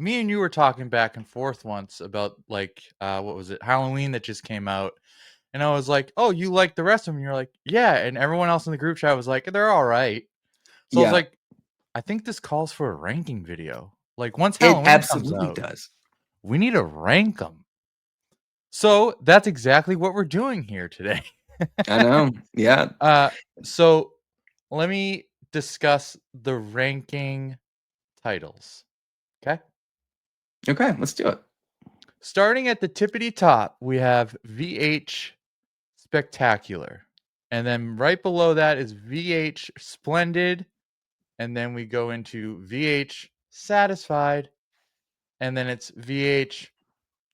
me and you were talking back and forth once about like what was it, Halloween that just came out, and I was like, "Oh, you like the rest of them?" And you're like, "Yeah," and everyone else in the group chat was like, "They're all right." So I was Yeah, like, "I think this calls for a ranking video. Like once it Halloween comes absolutely out, does. we need to rank them." So that's exactly what we're doing here today. I know. Yeah. uh, so let me discuss the ranking titles. Okay. Okay, let's do it. Starting at the tippity top, we have VH Spectacular. And then right below that is VH Splendid. And then we go into VH Satisfied. And then it's VH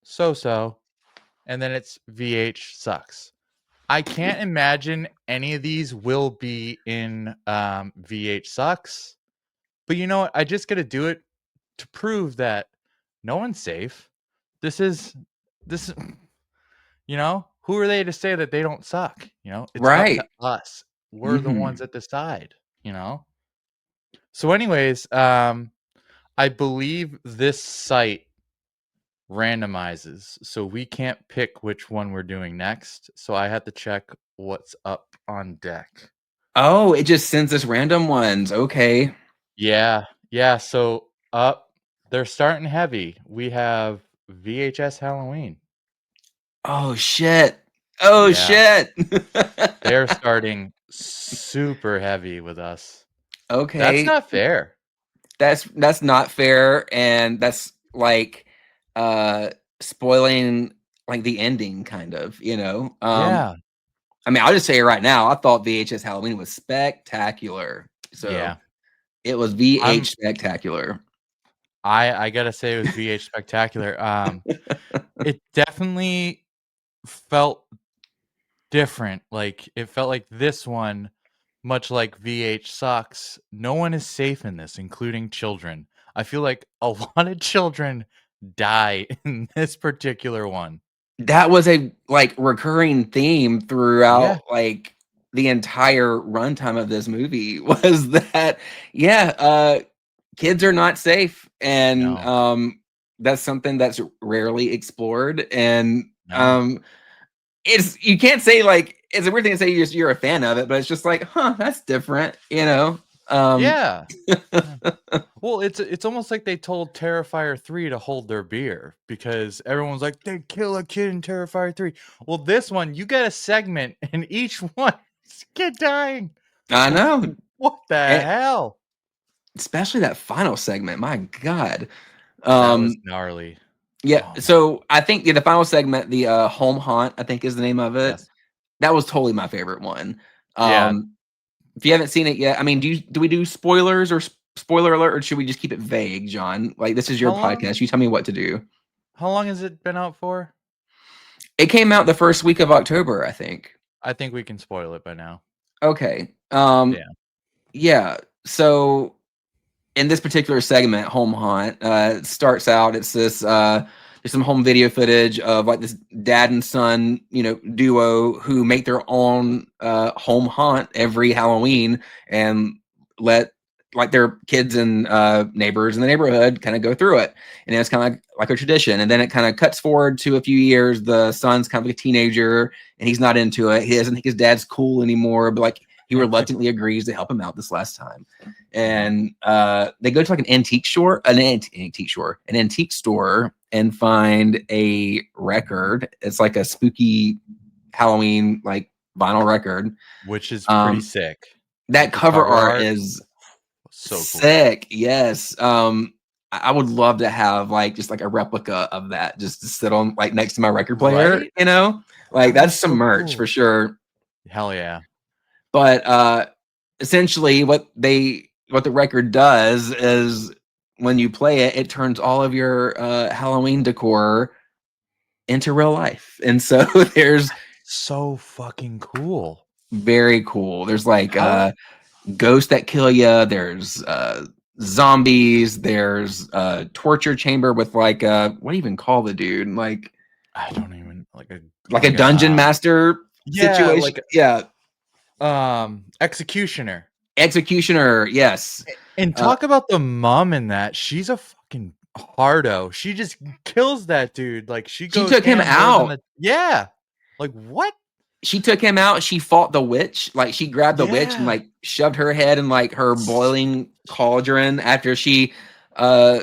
So So. And then it's VH Sucks. I can't imagine any of these will be in VH Sucks. But you know what? I just got to do it to prove that no one's safe. This is this who are they to say that they don't suck? It's up to Right. us. We're the ones Hmm. that decide. So anyways, I believe this site randomizes, so we can't pick which one we're doing next. So I have to check what's up on deck. Oh, it just sends us random ones. Okay. Yeah. Yeah, so up they're starting heavy. We have VHS Halloween. Oh shit. Oh Yeah. shit. They're starting super heavy with us. That's Okay. not fair. That's not fair, and that's like uh spoiling like the ending kind of, you know. Yeah. I mean, I'll just say it right now. I thought VHS Halloween was spectacular. So Yeah. it was I'm VH spectacular. I gotta say it was VH Spectacular. It definitely felt different. Like it felt like this one, much like VH Sucks, no one is safe in this, including children. I feel like a lot of children die in this particular one. That was a like recurring theme Yeah. throughout like the entire runtime of this movie was that yeah, kids are not safe, and No. that's something that's rarely explored, and No. it's you can't say like it's a weird thing to say you're a fan of it, but it's just like, huh, that's different, you know. Um, Yeah. Yeah. Well, it's almost like they told Terrifier 3 to hold their beer because everyone's like, they kill a kid in Terrifier 3. Well, this one, you get a segment and each one is a kid dying. I know, What the and hell? especially that final segment. My God. That was Um, gnarly. yeah. Oh my. So I think the final segment, the home haunt, I think is the name of it. Yes. That was totally my favorite one. Yeah. If you haven't seen it yet, I mean, do we do spoilers or spoiler alert, or should we just keep it vague, John? Like this is your How long podcast. You tell me what to do. how long has it been out for? It came out the first week of October, I think. I think we can spoil it by now. Okay. Yeah. Yeah. So in this particular segment, Home Haunt, it starts out, it's this there's some home video footage of like this dad and son, you know, duo who make their own home haunt every Halloween and let like their kids and neighbors in the neighborhood kind of go through it. And it's kind of like a tradition. And then it kind of cuts forward to a few years. The son's kind of like a teenager and he's not into it. He doesn't think his dad's cool anymore, but like he reluctantly agrees to help him out this last time. Mhm. And they go to like an antique store and find a record. It's like a spooky Halloween like vinyl record. Which is pretty Um, sick. that The cover cover art art, is so cool. sick. Yes. I would love to have like just like a replica of that just to sit on like next to my record player, Right? you know? Like That would be that's some so merch for cool. sure. Hell yeah. But essentially what the record does is when you play it, it turns all of your Halloween decor into real life. And so there's So fucking cool. very cool. There's like How ghosts that kill you. There's zombies. There's torture chamber with like what do you even call the dude? I don't even Like a dungeon master yeah, situation. Yeah, executioner. executioner. Yes. And Uh, talk about the mom in that. She's a fucking Hardo. She just kills that dude. Like she She goes took him ham more than out. the yeah. Like what? She took him out. She fought the witch. Like she grabbed the witch and Yeah. like shoved her head in like her boiling cauldron after she uh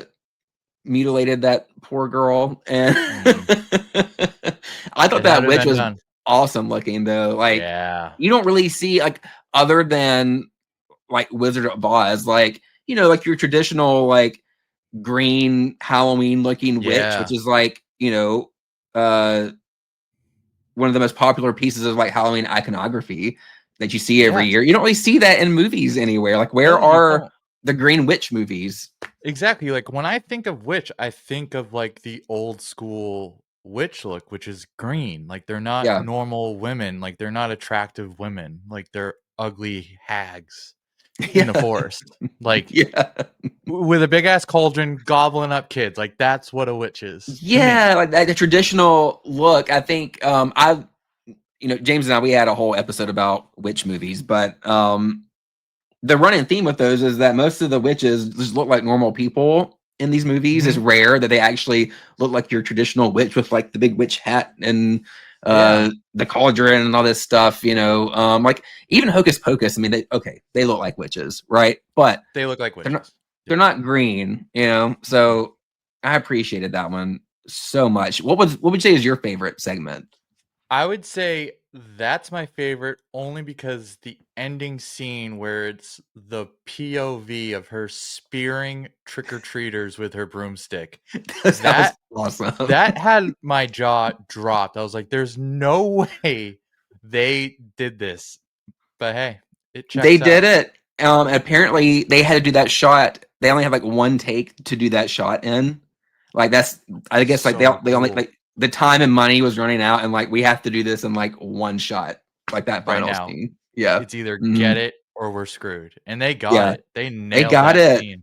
mutilated that poor girl. And Mhm. I thought It had that to have witch been was done. awesome looking though. Like Yeah. you don't really see like other than like Wizard of Oz, like you know, like your traditional like green Halloween looking witch, Yeah. which is like, you know, uh one of the most popular pieces of like Halloween iconography that you see every Yeah. year. You don't really see that in movies anywhere. Like, where No, you are don't. the Green Witch movies? Exactly. Like when I think of witch, I think of like the old school witch look, which is green. Like they're not Yeah. normal women. Like they're not attractive women. Like they're ugly hags in the Yeah. forest. Like Yeah. with a big ass cauldron gobbling up kids. Like that's what a witch is to me. Yeah. Like that, the traditional look. I think, you know, James and I, we had a whole episode about witch movies, but, the running theme with those is that most of the witches just look like normal people in these movies. It's Mhm. rare that they actually look like your traditional witch with like the big witch hat and Yeah. the cauldron and all this stuff, you know. Like even Hocus Pocus, I mean they look like witches, right? But They look like they're not witches. they're Yeah. not green, you know. So I appreciated that one so much. What would you say is your favorite segment? I would say that's my favorite only because the ending scene where it's the POV of her spearing trick-or-treaters with her broomstick. That was That awesome. that had my jaw dropped. I was like, "There's no way they did this." But hey, it They checks did out. it. Apparently they had to do that shot. They only had like one take to do that shot in. Like that's, I guess like So they only cool. like the time and money was running out, and like we have to do this in like one shot, like that Right final now, scene. Yeah, it's either get mhm, it or we're screwed, and they got yeah, it. They they nailed got that it. scene.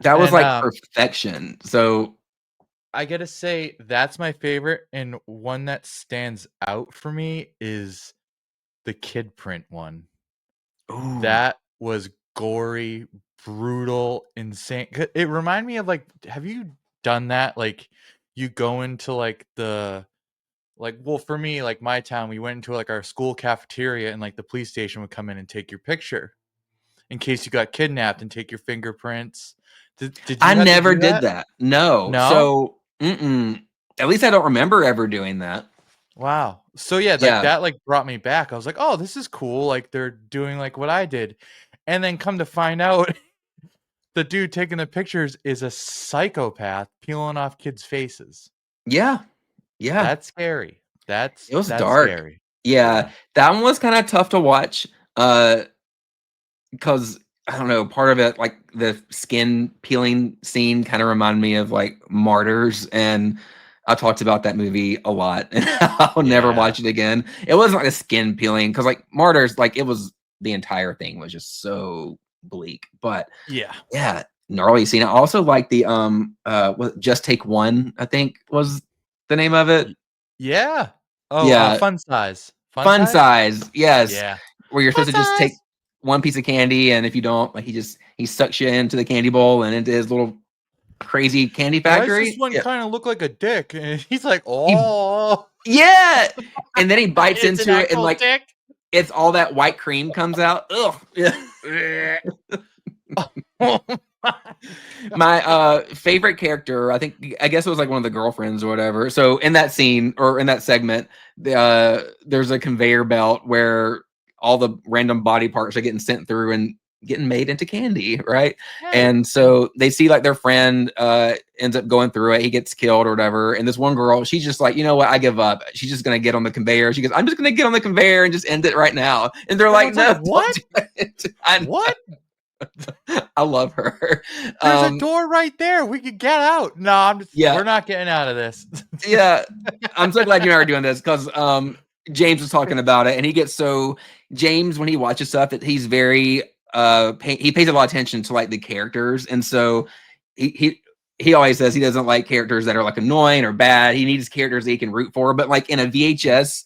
That was And, like perfection. So, I gotta say that's my favorite, and one that stands out for me is the kid print one. ooh, That was gory, brutal, insane. It reminded me of like, have you done that? Like, you go into like well, for me, like my town, we went into like our school cafeteria, and like the police station would come in and take your picture in case you got kidnapped and take your fingerprints. Did I you have to never do did that? that. No, No? so at least I don't remember ever doing that. Wow. So yeah, like Yeah, that like brought me back. I was like, "Oh, this is cool." Like they're doing like what I did. And then come to find out the dude taking the pictures is a psychopath peeling off kids' faces. yeah, yeah. That's scary. It was That's dark. scary. Yeah, Yeah. that one was kinda tough to watch, because I don't know, part of it, like, the skin peeling scene kinda reminded me of, like, Martyrs, and I talked about that movie a lot, and I'll never Yeah. watch it again. It wasn't like a skin peeling, because like, Martyrs, like, it was the entire thing was just so bleak, but Yeah. yeah, gnarly scene. I also like the, what Just Take One, I think was the name of it. Y yeah. Oh, Yeah. Fun Size. Fun Fun Size? size, yes, Yeah. where you're Fun supposed to just take Size. one piece of candy, and if you don't, like, he sucks you into the candy bowl and into his little crazy candy Why does this factory. one Yeah. kinda look like a dick? And he's like, He "Oh." yeah, and then he bites It's an into it, and, actual like, dick? it's all that white cream comes out. Ugh, yeah. Oh my god. My, favorite character, I guess it was, like, one of the girlfriends or whatever. So, in that scene or in that segment, there's a conveyor belt where all the random body parts are getting sent through and getting made into candy, right? Hey. And so they see, like, their friend, ends up going through it, he gets killed or whatever, and this one girl, she's just like, "You know what? I give up." She's just gonna get on the conveyor. She goes, "I'm just gonna get on the conveyor and just end it right now." And they're like, Everyone's like, "No, don't "What? do it." I What? I love her. There's a door right there. We could get out." No, Yeah. we're not getting out of this. Yeah, I'm so glad you and I are doing this because James was talking about it, and James, when he watches stuff, that he's very he pays a lot of attention to like the characters, and so he he he always says he doesn't like characters that are like annoying or bad. He needs characters that he can root for. But like in a VHS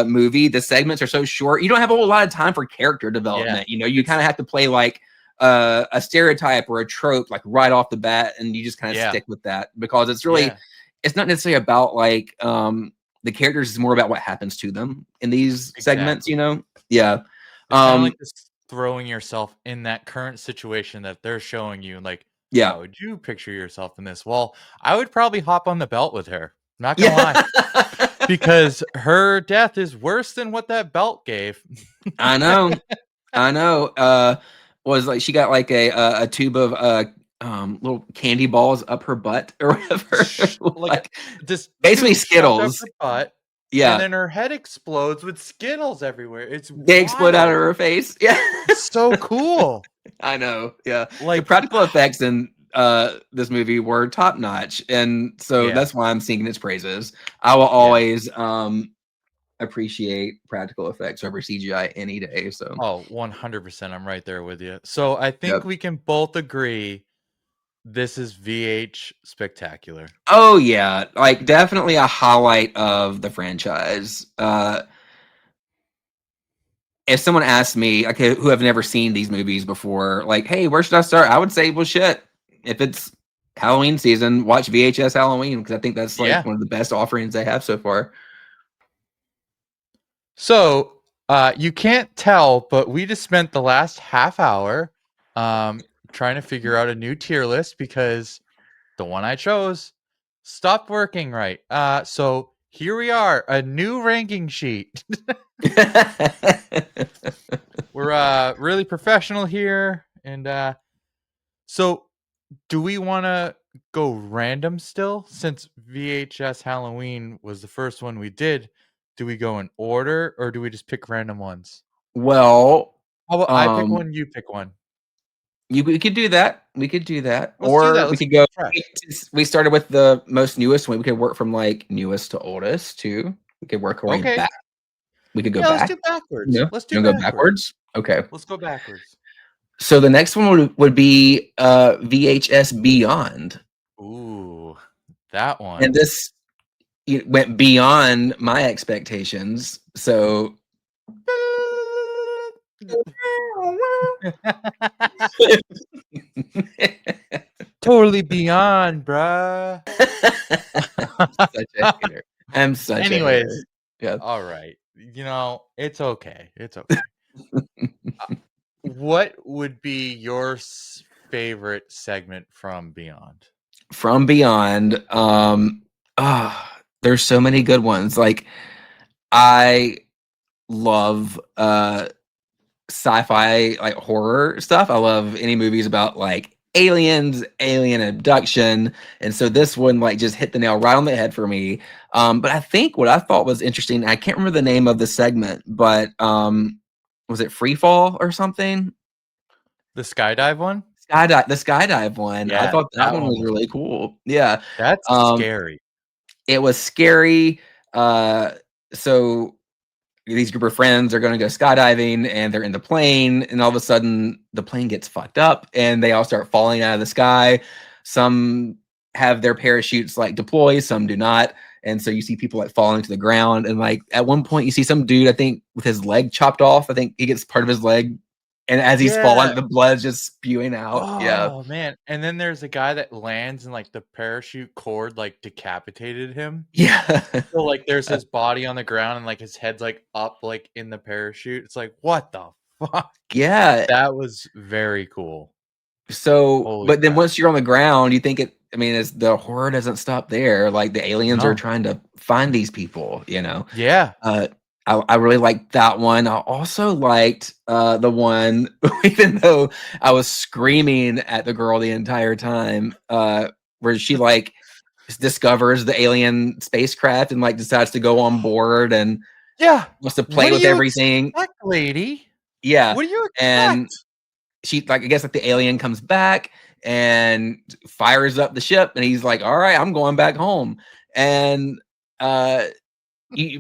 movie, the segments are so short, you don't have a whole lot of time for character Yeah. development. You know, you kind It's of have to play like a stereotype or a trope like right off the bat, and you just kind of Yeah. stick with that because it's really Yeah. it's not necessarily about like the characters, is more about what happens to them in these segments, Exactly. Yeah. It's kinda like just throwing yourself in that current situation that they're showing you, and like, Yeah. how would you picture yourself in this? Well, I would probably hop on the belt with her, not gonna lie, Yeah. because her death is worse than what that belt gave. I know. I know. Was like she got like a tube of little candy balls up her butt or whatever. Like, Like this basically tube shoved up Skittles. her butt, and Yeah. then her head explodes with Skittles everywhere. It's They explode out of wild. her face. Yeah. It's so cool. I know. Yeah. The Like, practical effects in this movie were top notch. And so yeah, that's why I'm singing its praises. I will yeah. always appreciate practical effects over CGI any day. So Oh, 100%, I'm right there with you. So, I think yep. we can both agree this is VH spectacular. Oh yeah, like definitely a highlight of the franchise. If someone asked me, okay, who have never seen these movies before, like, hey, where should I start? I would say, well, shit. If it's Halloween season, watch VHS Halloween because I think that's like Yeah. one of the best offerings they have so far. So, you can't tell, but we just spent the last half hour, trying to figure out a new tier list because the one I chose stopped working right. So here we are, a new ranking sheet. We're really professional here, and so do we want to go random still? Since VHS Halloween was the first one we did, do we go in order or do we just pick random ones? Well, How about I pick um, one, you pick one? we could do that. We could do that, Let's do or that. we Let's could keep go. it fresh. We started with the most newest one. We could work from like newest to oldest too. We could work our way Okay. back. We could go Yeah, let's back. do backwards. Let's You do wanna go backwards. backwards? Okay. Let's go backwards. So the next one would be VHS Beyond, Ooh, that and one. this went beyond my expectations. So Totally beyond, bruh. such a hater. I'm such a hater. Anyways, Yeah. all right. It's okay. It's okay. Uh, what would be your favorite segment from Beyond? From Beyond, there's so many good ones. Like I love sci-fi like horror stuff. I love any movies about like aliens, alien abduction, and so this one like just hit the nail right on the head for me. But I think what I thought was interesting, I can't remember the name of the segment, but was it Free Fall or something? The skydive one? The skydive one. I Yeah, thought that that one one was was really cool. Yeah. that's Um, scary. it was scary. So these group of friends are going to go skydiving and they're in the plane, and all of a sudden the plane gets fucked up and they all start falling out of the sky. Some have their parachutes like deploy, some do not, and so you see people like falling to the ground, and like at one point you see some dude, I think with his leg chopped off. I think he gets part of his leg, and as he's falling Yeah. the blood's just spewing out. Yeah. Oh, man, and then there's a guy that lands and, like, the parachute cord, like, decapitated him. Yeah. So, like, there's his body on the ground and, like, his head's, like, up, like, in the parachute. It's like, "What the fuck?" Yeah. That was very cool. So, Holy but then crap. once you're on the ground, you think it, I mean, it's the horror doesn't stop there. Like the aliens are No. trying to find these people. Yeah. Uh, I really liked that one. I also liked the one, even though I was screaming at the girl the entire time, where she like discovers the alien spacecraft and like decides to go on board and Yeah. wants to play What do with you everything. expect, lady? Yeah. What do you And expect? she like I guess like the alien comes back and fires up the ship, and he's like, all right, I'm going back home. And uh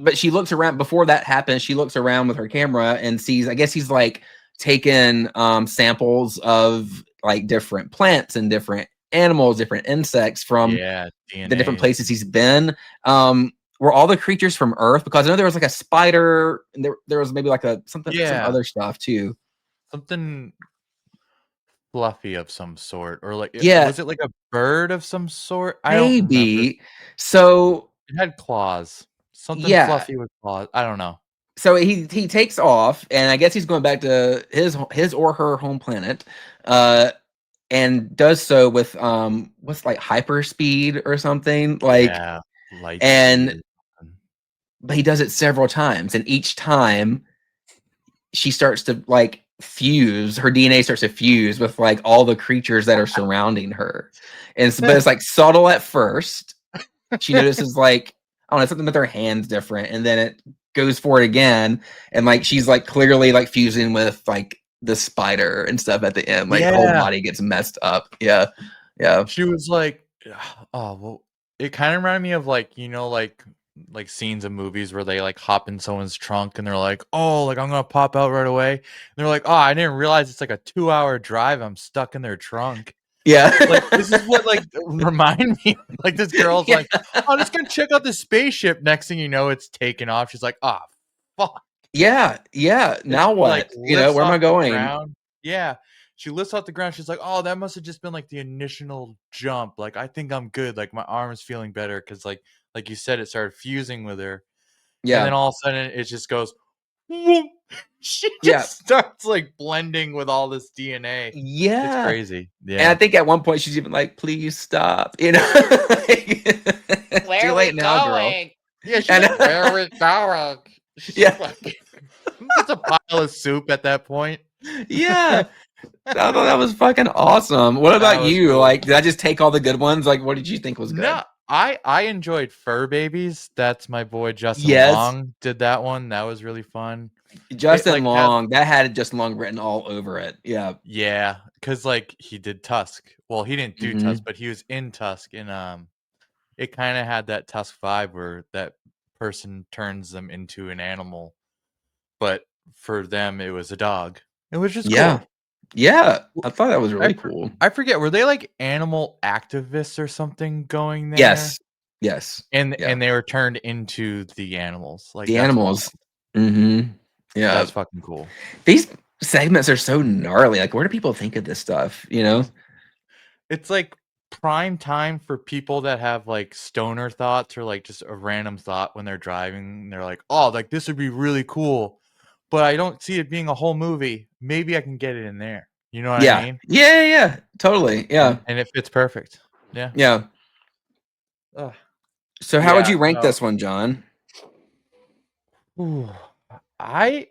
but she looks around before that happens. She looks around with her camera and sees, I guess he's like taken samples of like different plants and different animals, different insects from Yeah, the different DNAs. places he's been. Were all the creatures from Earth? Because I know there was like a spider, and there was maybe like a some Yeah. other stuff too. Something fluffy of some sort, or like Yeah, was it like a bird of some sort? I don't remember. maybe. So It had claws. Something yeah, fluffy with claws. I don't know. so he takes off, and I guess he's going back to his or her home planet, uh, and does so with what's like hyper speed or something like, Yeah, light speed and or something. but he does it several times, and each time she starts to like fuse her DNA starts to fuse with like all the creatures that are surrounding her, and but it's like subtle at first. She notices like, I don't know, something with her hands different, and then it goes for it again, and like she's like clearly like fusing with like the spider and stuff at the end, like whole Yeah. body gets messed up. Yeah, yeah, She was like, oh, well, it kind of reminded me of like, like scenes of movies where they like hop in someone's trunk and they're like, oh, like I'm gonna pop out right away. And they're like, oh, I didn't realize it's like a 2 hour drive. I'm stuck in their trunk. yeah. Like this is what like remind me. Like this girl's Yeah, like, oh, I'm just gonna check out the spaceship. Next thing you know, it's taken off. She's like, oh, fuck. yeah, yeah. And Now she, like, what? You know, lifts where am I off the going? ground. Yeah. She lifts off the ground, she's like, "Oh, that must have just been, like, the initial jump, like, I think I'm good, like, my arm is feeling better," 'cause, like you said, it started fusing with her, and then Yeah, all of a sudden, it just goes, "Whoop." She yeah, just starts, like, blending with all this DNA. It's yeah. crazy. And I Yeah. think at one point she's even like, "Please stop," you know? Like, "Where too are we late now, girl. going?" Yeah, she's And like, "Where are we going?" She's yeah, fucking just a pile of soup at that point. yeah. I thought that was fucking awesome. What That about was you? cool. Like, did I just take all the good ones? Like, what did you think was good? No, I enjoyed Fur Babies. That's my boy Justin Yes, Long did that one. That was really fun. It Justin like had Long. That had Justin Long written all over it. Yeah. yeah, because like he did Tusk. Well, he didn't do Tusk, Hmm. but he was in Tusk, and it kind of had that Tusk vibe where that person turns them into an animal, but for them it was a dog. It was just Yeah. cool. Yeah. W- I thought that was I really for- cool. I forget, were they like animal activists or something going there? Yes. Yes. Yeah. And they were turned into the animals. Like The that's wild. animals. Hmm. Yeah. That's fucking cool. These segments are so gnarly. Like, where do people think of this stuff? You know? It's like prime time for people that have like stoner thoughts or like just a random thought when they're driving. They're like, "Oh, like this would be really cool, but I don't see it being a whole movie. Maybe I can get it in there." You know what I Yeah. mean? Yeah. Yeah. Yeah. Totally. Yeah. And it fits perfect. Yeah. Yeah. Ugh. So, how would Yeah. you rank No. this one, John? Ooh. I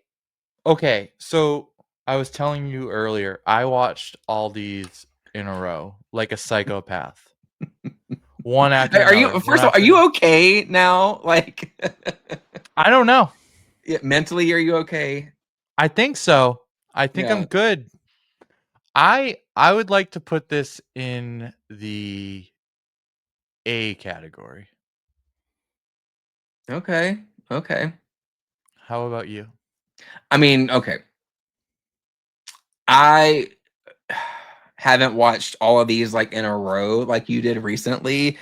okay. So I was telling you earlier, I watched all these in a row, like a psychopath, one after Are another, you, one first of all, are after you okay now? Like, I don't know. yeah, mentally, are you okay? I think so. I think I'm Yeah. good. I would like to put this in the A category. Okay. Okay. How about you? I mean, okay. I haven't watched all of these like in a row like you did recently,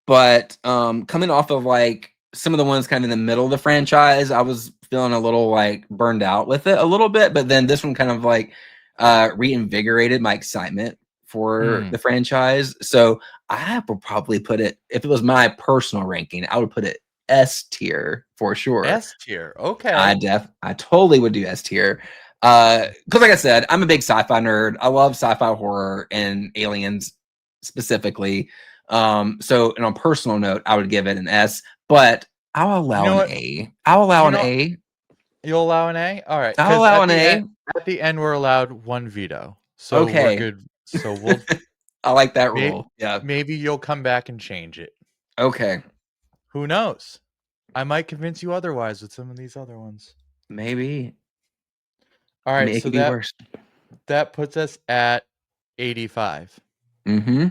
but coming off of like some of the ones kind of in the middle of the franchise, I was feeling a little like burned out with it a little bit, but then this one kind of like reinvigorated my excitement for Mm, the franchise. So I would probably put it, if it was my personal ranking, I would put it S tier for sure. S tier. Okay. I totally would do S tier. Because like I said, I'm a big sci-fi nerd. I love sci-fi horror and aliens specifically. So and on a personal note, I would give it an S, but I'll You allow know an what? A. I'll allow You an know A. you'll allow an A? All right, I'll cuz allow an A. at the end we're allowed one veto. So we're Okay. good. So we'll I like that maybe rule. Yeah. maybe you'll come back and change it. Okay. Who knows? I might convince you otherwise with some of these other ones. Maybe. All I right, mean, it so could be worse. that puts us at 85. Mm-hmm.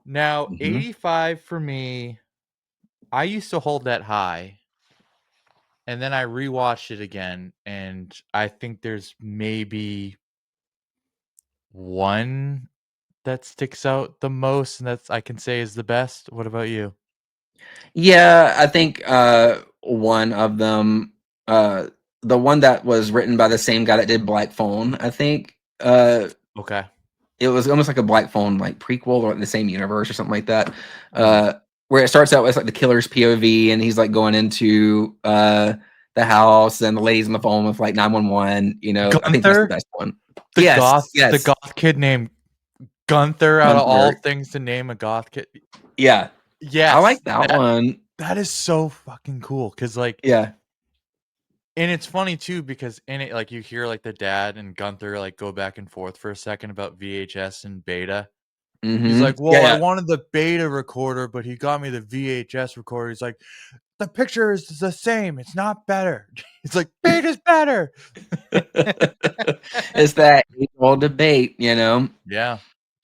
Now, Mm-hmm. 85 for me, I used to hold that high, and then I rewatched it again, and I think there's maybe one that sticks out the most, and that's I can say is the best. What about you? Yeah, I think one of them, uh, the one that was written by the same guy that did Black Phone, I think. Okay. it was almost like a Black Phone like prequel or the same universe or something like that. Mhm. Where it starts out with like the killer's POV and he's like going into the house and the lady's on the phone with like 911. You know, I think that's the Gunther, best one. the Yes, goth, the yes, goth kid named Gunther. Out of all Gunther. things to name a goth kid, Yeah, I like yes, that that one. that is so fucking cool. Cause like, Yeah. and it's funny too because in it, like you hear like the dad and Gunther like go back and forth for a second about VHS and beta. He's Mm-hmm. like, Yeah, "Well, I yeah. wanted the beta recorder, but he got me the VHS recorder." He's like, "The picture is the same. It's not better." He's like, "Beta's better." It's that age-old debate, you know. Yeah,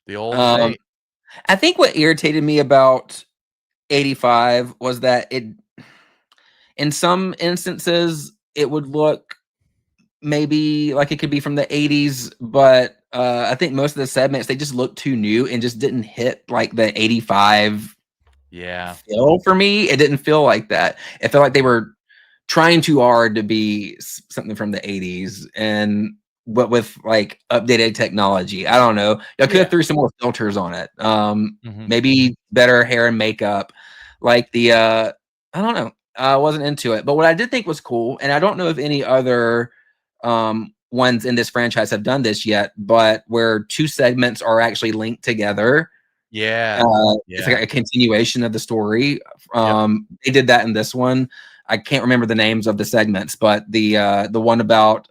the old Um, debate. I think what irritated me about 85 was that it, in some instances, it would look maybe like it could be from the 80s, but I think most of the segments they just looked too new and just didn't hit like the 85 Yeah, feel for me. It didn't feel like that. It felt like they were trying too hard to be something from the 80s and but with like updated technology. I don't know. I could have yeah. threw some more filters on it. Mhm. Maybe better hair and makeup. Like the I don't know. I wasn't into it. But what I did think was cool, and I don't know if any other ones in this franchise have done this yet, but where two segments are actually linked together, Yeah, it's like yeah. a continuation of the story. Yep, They did that in this one. I can't remember the names of the segments, but the one about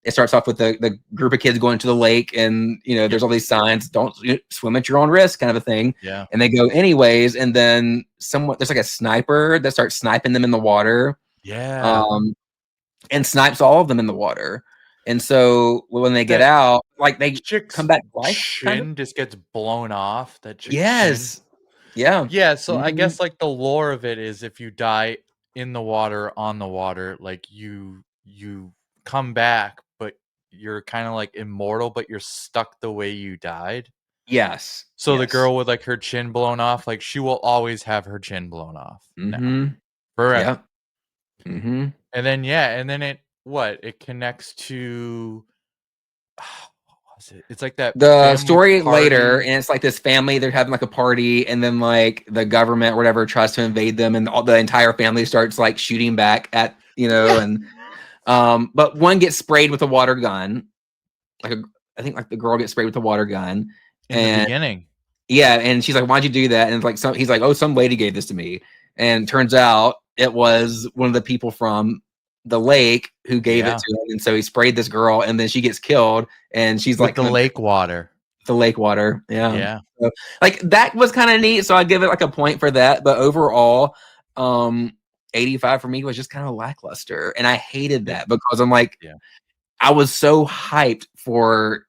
it starts off with the group of kids going to the lake, and you know yep, there's all these signs, don't swim at your own risk, kind of a thing, yeah, and they go anyways, and then someone there's like a sniper that starts sniping them in the water, yeah. um, and snipes all of them in the water, and so when they get That out, like they come chick's back to life, kind of. chin just gets blown off, that chick's chin. Yes. Yeah. Yeah, so I Hmm. guess, like, the lore of it is if you die in the water, on the water, like, you come back, but you're kinda, like, immortal, but you're stuck the way you died. Yes. So the Yes. girl with, like, her chin blown off, like, she will always have her chin blown off now, Mhm. forever. Yep. Mhm. And then, yeah, and then it connects to what was it? It's like that The family story later, party. and it's like this family, they're having like a party, and then like the government or whatever tries to invade them, and all the entire family starts like shooting back at, you know, Yeah, and but one gets sprayed with a water gun. Like I think like the girl gets sprayed with a water gun. in the And beginning. yeah, and she's like, "Why'd you do that?" And it's like some he's like, "Oh, some lady gave this to me." And turns out it was one of the people from the lake who gave it Yeah, to him. And so he sprayed this girl, and then she gets killed, and she's with like the coming back lake water. to the lake water. Yeah. Yeah. So, like that was kind of neat. So I give it like a point for that. But overall, 85 for me was just kind of lackluster. And I hated It that because I'm like, yeah. I was so hyped for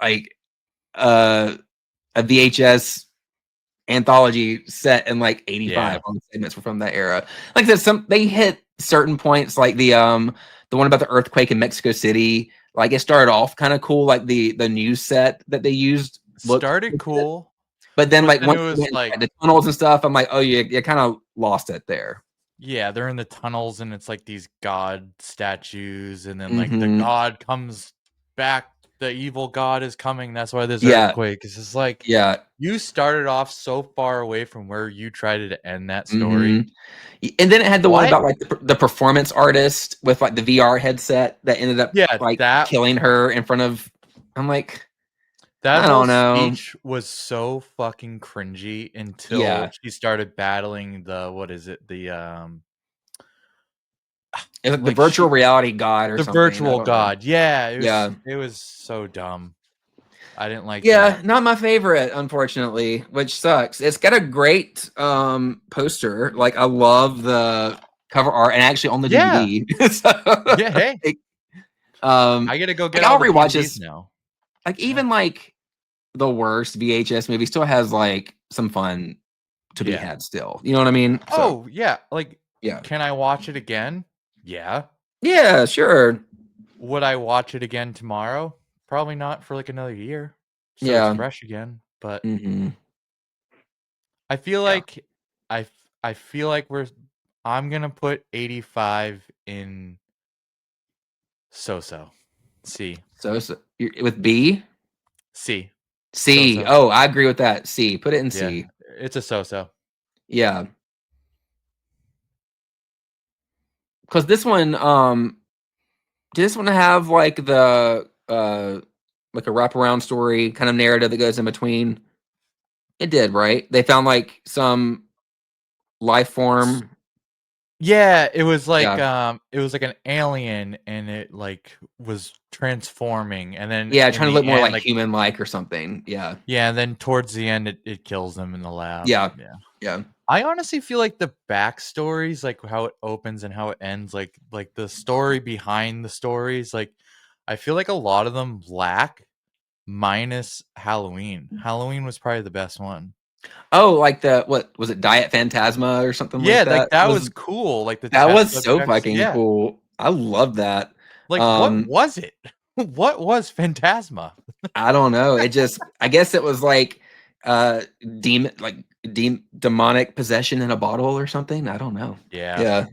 like uh a VHS anthology set in like 85 Yeah. on the segments were from that era. Like there's some they hit certain points like the one about the earthquake in Mexico City. Like it started off kind of cool, like the news set that they used looked Started pretty good. cool, But then but like then it once they was went into like like, the tunnels and stuff, I'm like, oh you kind of lost it there. yeah, they're in the tunnels and it's like these god statues and then like the Hmm. god comes back, the evil god is coming, that's why there's Yeah, earthquake. It's just like yeah. you started off so far away from where you tried to end that Hmm. story. And then it had the one What? about like the performance artist with like the VR headset that ended up Yeah, like that killing her in front of. I'm like, that I whole don't know. speech was so fucking cringy until Yeah, she started battling the what is it? it's like the Like virtual she reality god or the something. I virtual don't know. god. Yeah, Yeah, it was so dumb. I didn't like yeah, that. not my favorite, unfortunately, which sucks. It's got a great poster. Like I love the cover art, and actually on the Yeah. DVD. Yeah, So, hey, like, I gotta go get like all I'll the rewatch DVDs this. now. Like Yeah. even like the worst VHS movie still has like some fun to be Yeah. had still. You know what I mean? So Oh, yeah, like, yeah. can I watch it again? Yeah. Yeah, sure. Would I watch it again tomorrow? Probably not for, like, another year, so it's Yeah. fresh again, but Hmm. I feel Yeah. like I feel like I'm gonna put 85 in so-so. C. So, so with B, C. C. So-so. Oh, I agree with that. C. Put it in Yeah, C. it's a so-so. Yeah. Because this one, did this one have like the like a wraparound story kind of narrative that goes in between? It did, right? They found like some life form. Yeah, Yeah. it was like an alien, and it like was transforming, and then Yeah, in trying to the look more end, like like human like or something. Yeah. yeah, and then towards the end, it kills them in the lab. Yeah. Yeah. Yeah. I honestly feel like the backstories, like how it opens and how it ends, like the story behind the stories, like I feel like a lot of them lack, minus Halloween. Halloween was probably the best one. Oh, like the what was it, Diet Phantasma or something like Yeah, like that? that was cool. Like the That test was so subjects. fucking Yeah. cool. I love that. Like what Um, was it? What was Phantasma? I don't know. It just I guess it was like uh demon like demonic possession in a bottle or something. I don't know. Yeah. Yeah.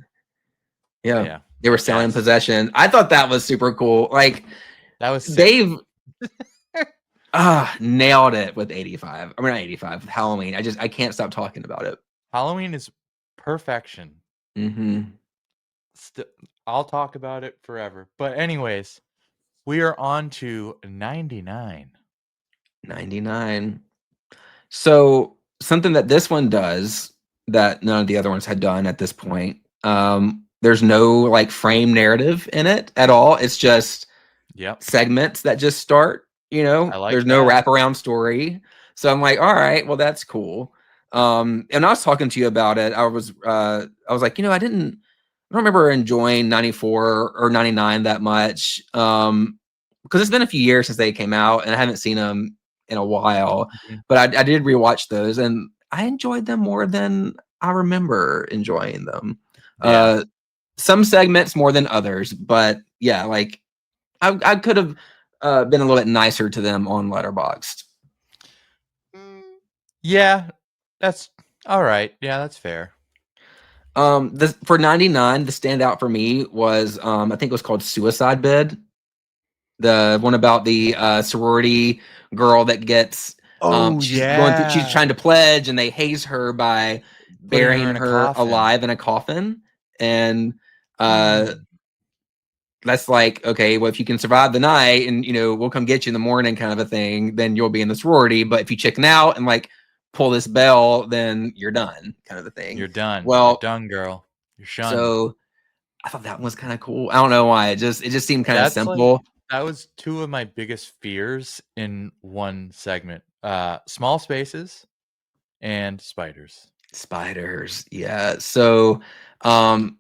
Yeah. Yeah. They were Yeah. selling possession. I thought that was super cool. Like That was sick. they've nailed it with 85. I mean not 85, Halloween. I can't stop talking about it. Halloween is perfection. Mhm. St- I'll talk about it forever. But anyways, we are on to 99. 99. So something that this one does that none of the other ones had done at this point. There's no like frame narrative in it at all. It's just Yep. segments that just start. I There's like no that. wraparound story. So I'm like, all right, well that's cool. And I was talking to you about it. I was like, I don't remember enjoying 94 or 99 that much. Because it's been a few years since they came out, and I haven't seen them in a while. Mhm. But I did rewatch those, and I enjoyed them more than I remember enjoying them. Yeah. Some segments more than others, but yeah, like I could have been a little bit nicer to them on Letterboxd. Mm, yeah, that's all right. Yeah, that's fair. For 99, the standout for me was I think it was called Suicide Bid. The one about the sorority girl that gets Oh she's yeah, trying to pledge and they haze her by putting her burying in a her coffin. alive in a coffin. And Hmm. that's like, okay, well, if you can survive the night and we'll come get you in the morning kind of a thing, then you'll be in the sorority. But if you chicken out and like pull this bell, then you're done, kind of a thing. You're done. You're Well, done, girl. You're shunned. so I thought that one was kind of cool. I don't know why. It just seemed kind of That's like simple. that was two of my biggest fears in one segment. Small spaces and spiders. Spiders, yeah. So,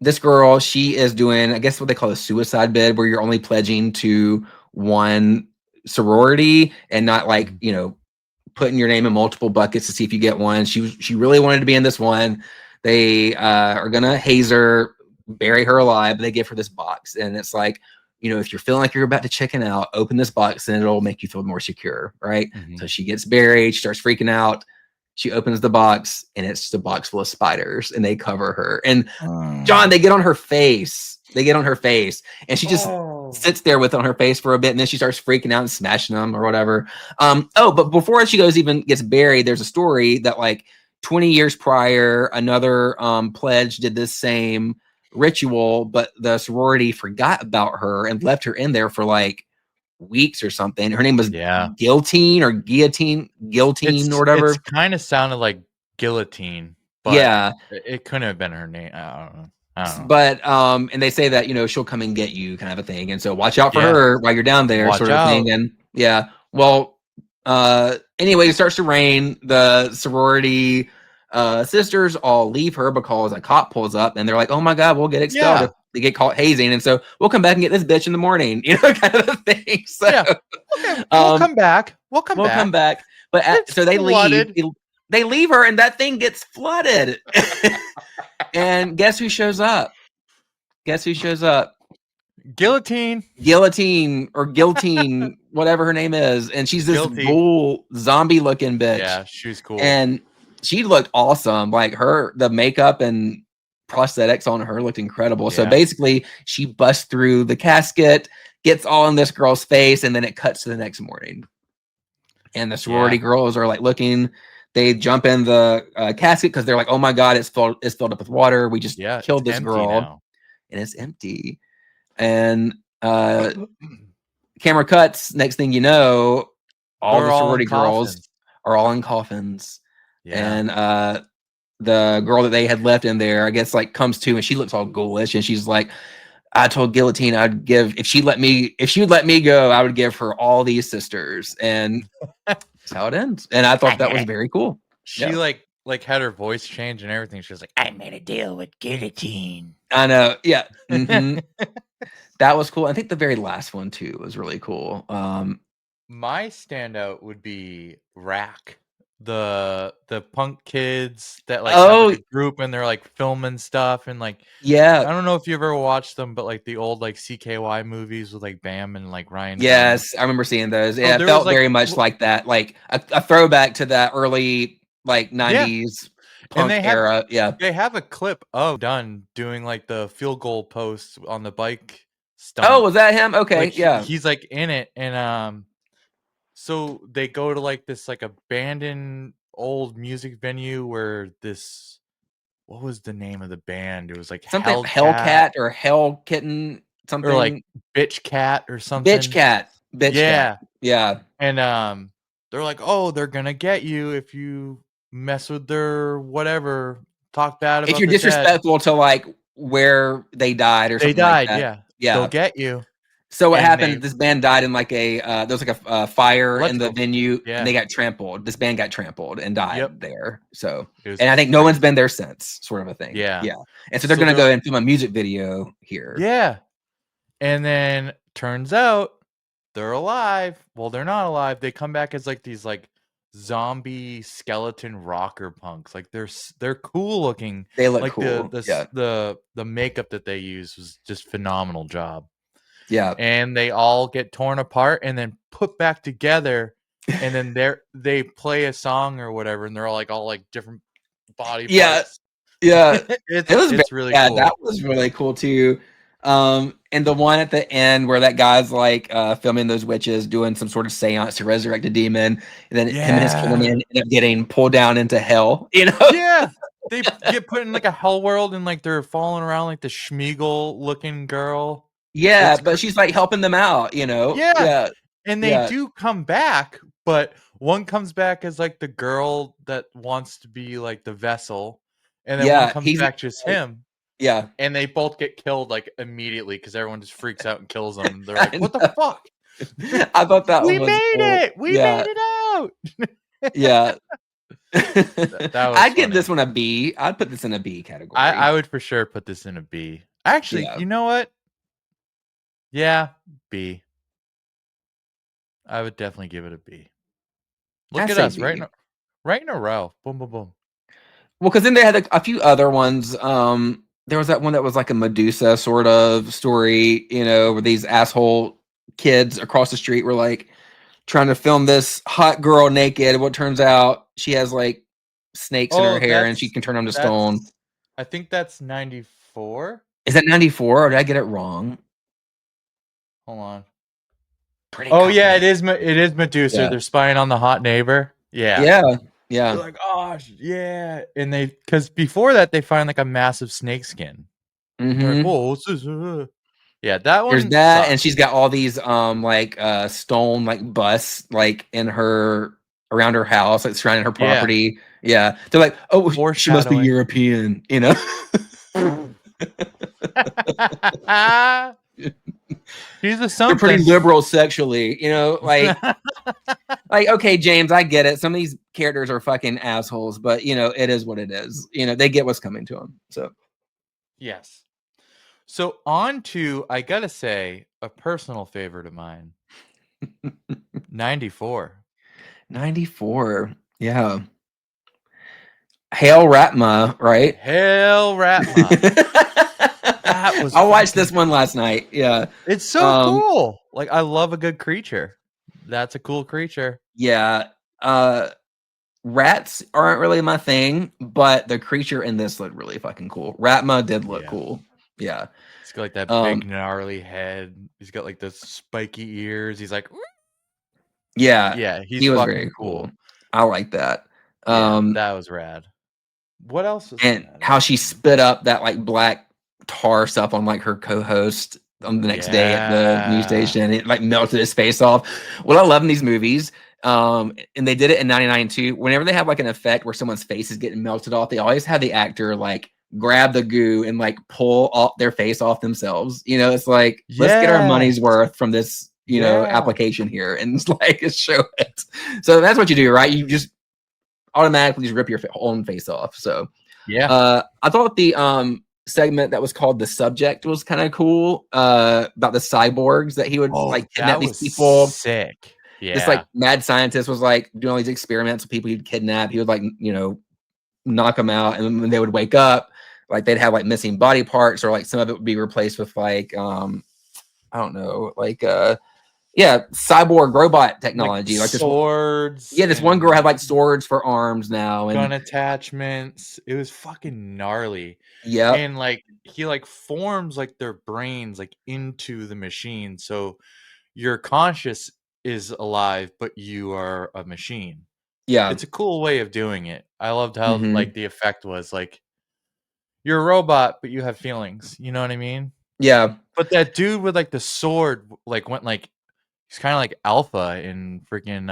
this girl, she is doing, I guess, what they call a suicide bid, where you're only pledging to one sorority and not like Mhm. putting your name in multiple buckets to see if you get one. She really wanted to be in this one. They are gonna haze her, bury her alive. But they give her this box, and it's like, if you're feeling like you're about to chicken out, open this box, and it'll make you feel more secure, right? So Mhm. she gets buried. She starts freaking out. She opens the box, and it's just a box full of spiders, and they cover her. And John, they get on her face. They get on her face, and she just Oh. sits there with on her face for a bit, and then she starts freaking out and smashing them or whatever. But before she gets buried, there's a story that like 20 years prior, another pledge did this same ritual, but the sorority forgot about her and left her in there for like weeks or something. Her name was Yeah. Guillotine or It's whatever. kind of sounded like guillotine, but Yeah, it couldn't have been her name. I don't know. I don't know. but and they say that she'll come and get you kind of a thing, and so watch out for Yeah. her while you're down there Watch sort of a out. thing. And yeah, well, anyway, it starts to rain. The sorority sisters all leave her because a cop pulls up and they're like, oh my god, we'll get expelled if Yeah. they get caught hazing, and so we'll come back and get this bitch in the morning, kind of a thing. So Yeah. Okay. We'll um come back. We'll come we'll come back. back, but It's so they leave. flooded. They leave her, and that thing gets flooded. And guess who shows up? Guess who shows up? Guillotine. Guillotine or Guillotine, whatever her name is, and she's this Guilty. ghoul zombie looking bitch, Yeah, she's cool. and she looked awesome. Like the makeup and prosthetics on her looked incredible. So Yeah. basically, she busts through the casket, gets all in this girl's face, and then it cuts to the next morning. and the sorority girls are like looking. They jump in the casket because they're like, "Oh my god, it's filled up with water. We just Yeah, it's killed this empty girl, now. and it's empty." And camera cuts. Next thing you know, all They're the all in sorority girls coffins. are all in coffins, Yeah. and the girl that they had left in there, I guess, like comes to, and she looks all ghoulish, and she's like, "I told Guillotine I'd give if she would let me go, I would give her all these sisters," and that's how it ends. And I thought that was very cool. She Yeah, like had her voice change and everything. She was like, "I made a deal with guillotine." I know. Yeah, that was cool. I think the very last one too was really cool. My standout would be Rack. The punk kids that like have like Oh a group and they're like filming stuff and like yeah, I don't know if you've ever watched them, but like the old like CKY movies with like Bam and like Ryan Dunn. yes, I remember seeing those. So Yeah, it there was felt like very much like that, like a throwback to that early like yeah, '90s and punk era. Yeah. they have a clip of Dunn doing like the field goal post on the bike Oh, stunt. was that him? Like Okay, yeah. he's like in it and so they go to like this like abandoned old music venue where this what was the name of the band? It was like Something Hellcat Hellcat or Hell Kitten, or like something Bitch Cat or Bitch something. Cat, Bitch Cat. Yeah. Yeah. And they're like, "Oh, they're gonna get you if you mess with their whatever, talk bad If about you're the dead." disrespectful to like where they died or They something like died, that. yeah. They'll Yeah. get you. So what And happened? they This band died in like a there was like a fire in the electrical. venue, and Yeah. they got trampled. This band got trampled and Yep. died there. So, It was and I think no one's crazy. been there since, sort of a thing. Yeah. Yeah, and so they're So gonna they're go like, and film a music video here. "Yeah." And then turns out they're alive. Well, they're not alive. They come back as like these like zombie skeleton rocker punks. Like they're cool looking. They look Like cool. Yeah, the makeup that they use was just phenomenal job. yeah, And they all get torn apart and then put back together. And then they play a song or whatever, and they're all like different body yeah, parts. yeah. It was It's really yeah, that cool. was really cool too. And the one at the end where that guy's like filming those witches doing some sort of seance to resurrect a demon, and then him and his cameraman Yeah. end up getting pulled down into hell, you know? Yeah. They get put in like a hell world and like they're falling around like the Schmeagle looking girl. Yeah, It's but she's like helping them out, you know? yeah. Yeah, And they yeah, do come back, but one comes back as like the girl that wants to be like the vessel, and then one yeah. comes He's back just like, him, yeah, and they both get killed like immediately because everyone just freaks out and kills them. They're like, I "What the know. fuck? I thought that one We was made cool. it! We made Yeah, it out!" yeah. That was I'd give funny. this one a B. I'd put this in a B I category. would for sure put this in a B. Actually, Yeah, you know what? Yeah, B. I would definitely give it a B. I Look at say us, B. right in a row. Boom, boom, boom. Well, because then they had a few other ones. There was that one that was like a Medusa sort of story, you know, where these asshole kids across the street were like trying to film this hot girl naked. What turns out she has like snakes in her Oh, hair and she can turn them to stone. that's I think that's 94. Is that 94 or did I get it wrong? Hold on. Pretty Oh yeah, confident. It is Medusa. Yeah. They're spying on the hot neighbor. Yeah. Yeah. They're Yeah. like, "Oh, yeah." And they cuz before that they find like a massive snake skin. They're like, Hmm. "Whoa, what's this?" Yeah, that There's one that, and sucked. she's got all these like stone like busts like in her around her house, like surrounding her Yeah. property. Yeah. They're like, oh, she must be Foreshadowing. European, you know? She's a They're pretty something. liberal sexually, you know, like okay, James, I get it. Some of these characters are fucking assholes, but you know, it is what it is. You know, they get what's coming to them. So Yes. So on to I gotta say a personal favorite of mine, 94. 94. Yeah. Hail Ratma, right? Hail Ratma. That was I watched fucking this one last night. Yeah. it's so Um, cool. Like I love a good creature. That's a cool creature. yeah. Uh, rats aren't really my thing, but the creature in this looked really fucking cool. Ratma did look Yeah. cool. Yeah. He's got like that Um, big gnarly head. He's got like the spiky ears. He's like Yeah, Yeah, he's he was fucking very cool. cool. I like that. Yeah, Um, that was rad. What else was in and that how she again? spit up that like black tar stuff on like her co-host on the next day at the news Yeah. station. It like melted his face off. What I love in these movies, and they did it in '99 too. Whenever they have like an effect where someone's face is getting melted off, they always have the actor like grab the goo and like pull off their face off themselves. You know, it's like let's get our money's Yes. worth from this, you know, Yeah. application here and it's like show it. So that's what you do, right? You just automatically just rip your own face off. So Yeah. I thought the segment that was called The Subject was kind of cool, about the cyborgs that he would Oh, like kidnap that these was people. sick. This like Yeah. mad scientist was like doing all these experiments with people he'd kidnap. He would like, you know, knock them out, and then when they would wake up, like they'd have like missing body parts, or like some of it would be replaced with like I don't know, like yeah, cyborg robot Like technology. Like this swords yeah, this one girl had and like swords for arms now, gun and attachments. It was fucking gnarly. yep, And like he like forms like their brains like into the machine. So your conscious is alive, but you are a machine. yeah, It's a cool way of doing it. I loved how hmm, like the effect was like you're a robot, but you have feelings. You know what I mean? yeah. But that dude with like the sword like went like he's kind of like Alpha in freaking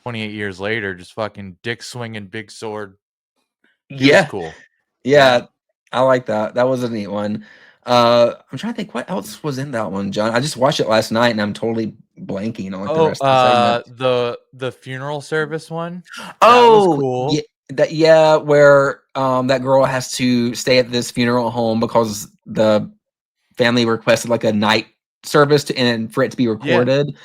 28 years later, just fucking dick swinging big sword. He was Yeah, cool. Yeah. yeah, I like that. That was a neat one. I'm trying to think what else was in that one, John. I just watched it last night and I'm totally blanking on like the Oh, rest of the segments. the funeral service one, that was Oh, yeah, cool. yeah, where that girl has to stay at this funeral home because the family requested like a night service to and for it to be Yeah, recorded.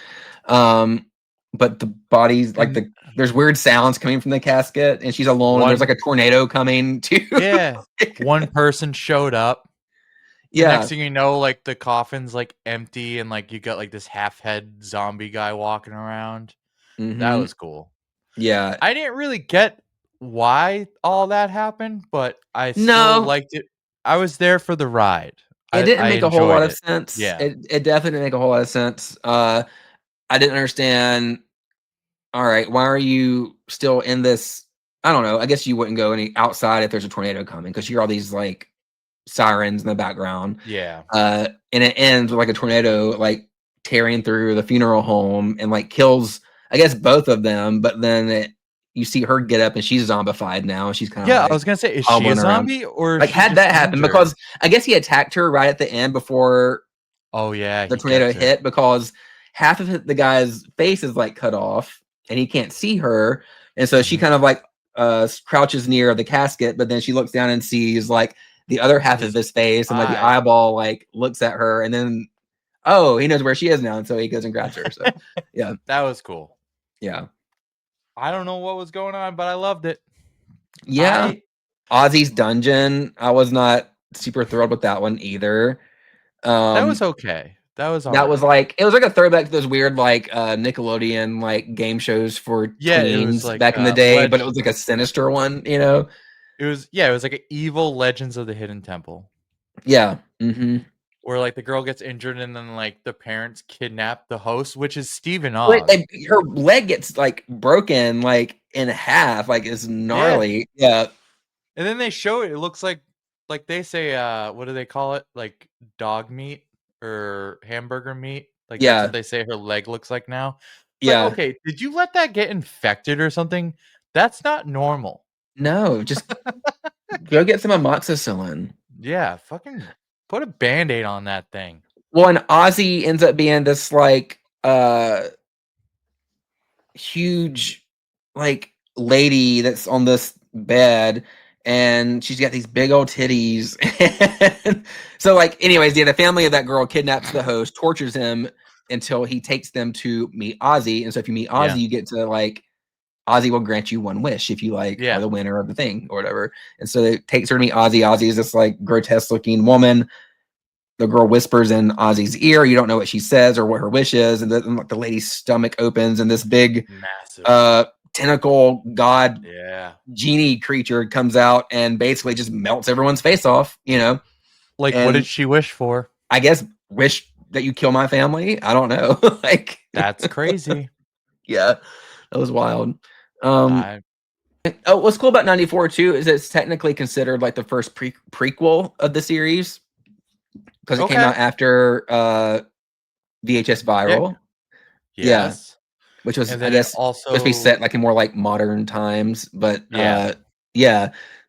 Um, but the bodies like and there's weird sounds coming from the casket and she's alone and there's like one a tornado coming too. yeah, one person showed up, and next Yeah. thing you know, like, the coffin's, like, empty, and, like, you got, like, this half-head zombie guy walking around. That Hmm. was cool. Yeah. I didn't really get why all that happened, but I still No, liked it. I was there for the ride. it I didn't make a whole lot enjoyed of it. sense. Yeah. It definitely didn't make a whole lot of sense. I didn't understand. All right, why are you still in this? I don't know. I guess you wouldn't go any outside if there's a tornado coming because you hear all these like sirens in the background. Yeah. And it ends with like a tornado like tearing through the funeral home and like kills, I guess, both of them. But then you see her get up and she's zombified now. And she's kind of Yeah, I like was gonna say, is she a hobbling around. zombie, or is Like, she had just that happen, injured? because I guess he attacked her right at the end before Oh, yeah, the he tornado gets her. hit, because half of the guy's face is like cut off and he can't see her. And so she Mhm. kind of like crouches near the casket, but then she looks down and sees like the other half of His his face and like the eye. eyeball like looks at her and then oh, he knows where she is now, and so he goes and grabs her. So yeah, That was cool. yeah, I don't know what was going on, but I loved it. yeah. I Ozzy's dungeon. I was not super thrilled with that one either. That was Um, okay. That was that was alright. like it was like a throwback to those weird like Nickelodeon like game shows for Yeah, it was tweens like, back in the day, but it was like a sinister one, you know? it was like a evil Legends of the Hidden Temple, Yeah. Hmm. where, like, the girl gets injured and then, like, the parents kidnap the host, which is Stephen Wait, Ogg. like her leg gets like broken like in half, like it's Yeah, gnarly. Yeah. and then they show it, it looks like they say, what do they call it? Like, dog meat or hamburger meat? Like, that's what Yeah. they say her leg looks like now. It's like, Yeah. okay, did you let that get infected or something? That's not normal. No, just go get some amoxicillin. Yeah, fucking put a Band-Aid on that thing. Well, and Ozzy ends up being this like huge like lady that's on this bed and she's got these big old titties. And so like anyways, yeah, the family of that girl kidnaps the host, tortures him until he takes them to meet Ozzy. And so if you meet Ozzy, Yeah, you get to like Ozzy will grant you one wish if you like are yeah. the winner of the thing or whatever. And so it takes her to meet Ozzy. Ozzy is this like grotesque looking woman. The girl whispers in Ozzy's ear. You don't know what she says or what her wish is, and then like, the lady's stomach opens, and this big Massive. tentacle god Yeah. genie creature comes out and basically just melts everyone's face off. You know, Like, what did and she wish for? I guess wish that you kill my family. I don't know. Like, That's crazy. Yeah, that was wild. Um, I oh, what's cool about 94 too is it's technically considered like the first prequel of the series because it came okay. out after VHS Yeah. Viral. Yeah, Yes. which was, And I then it guess, supposed to be also set like in more like modern times, but yeah. yeah.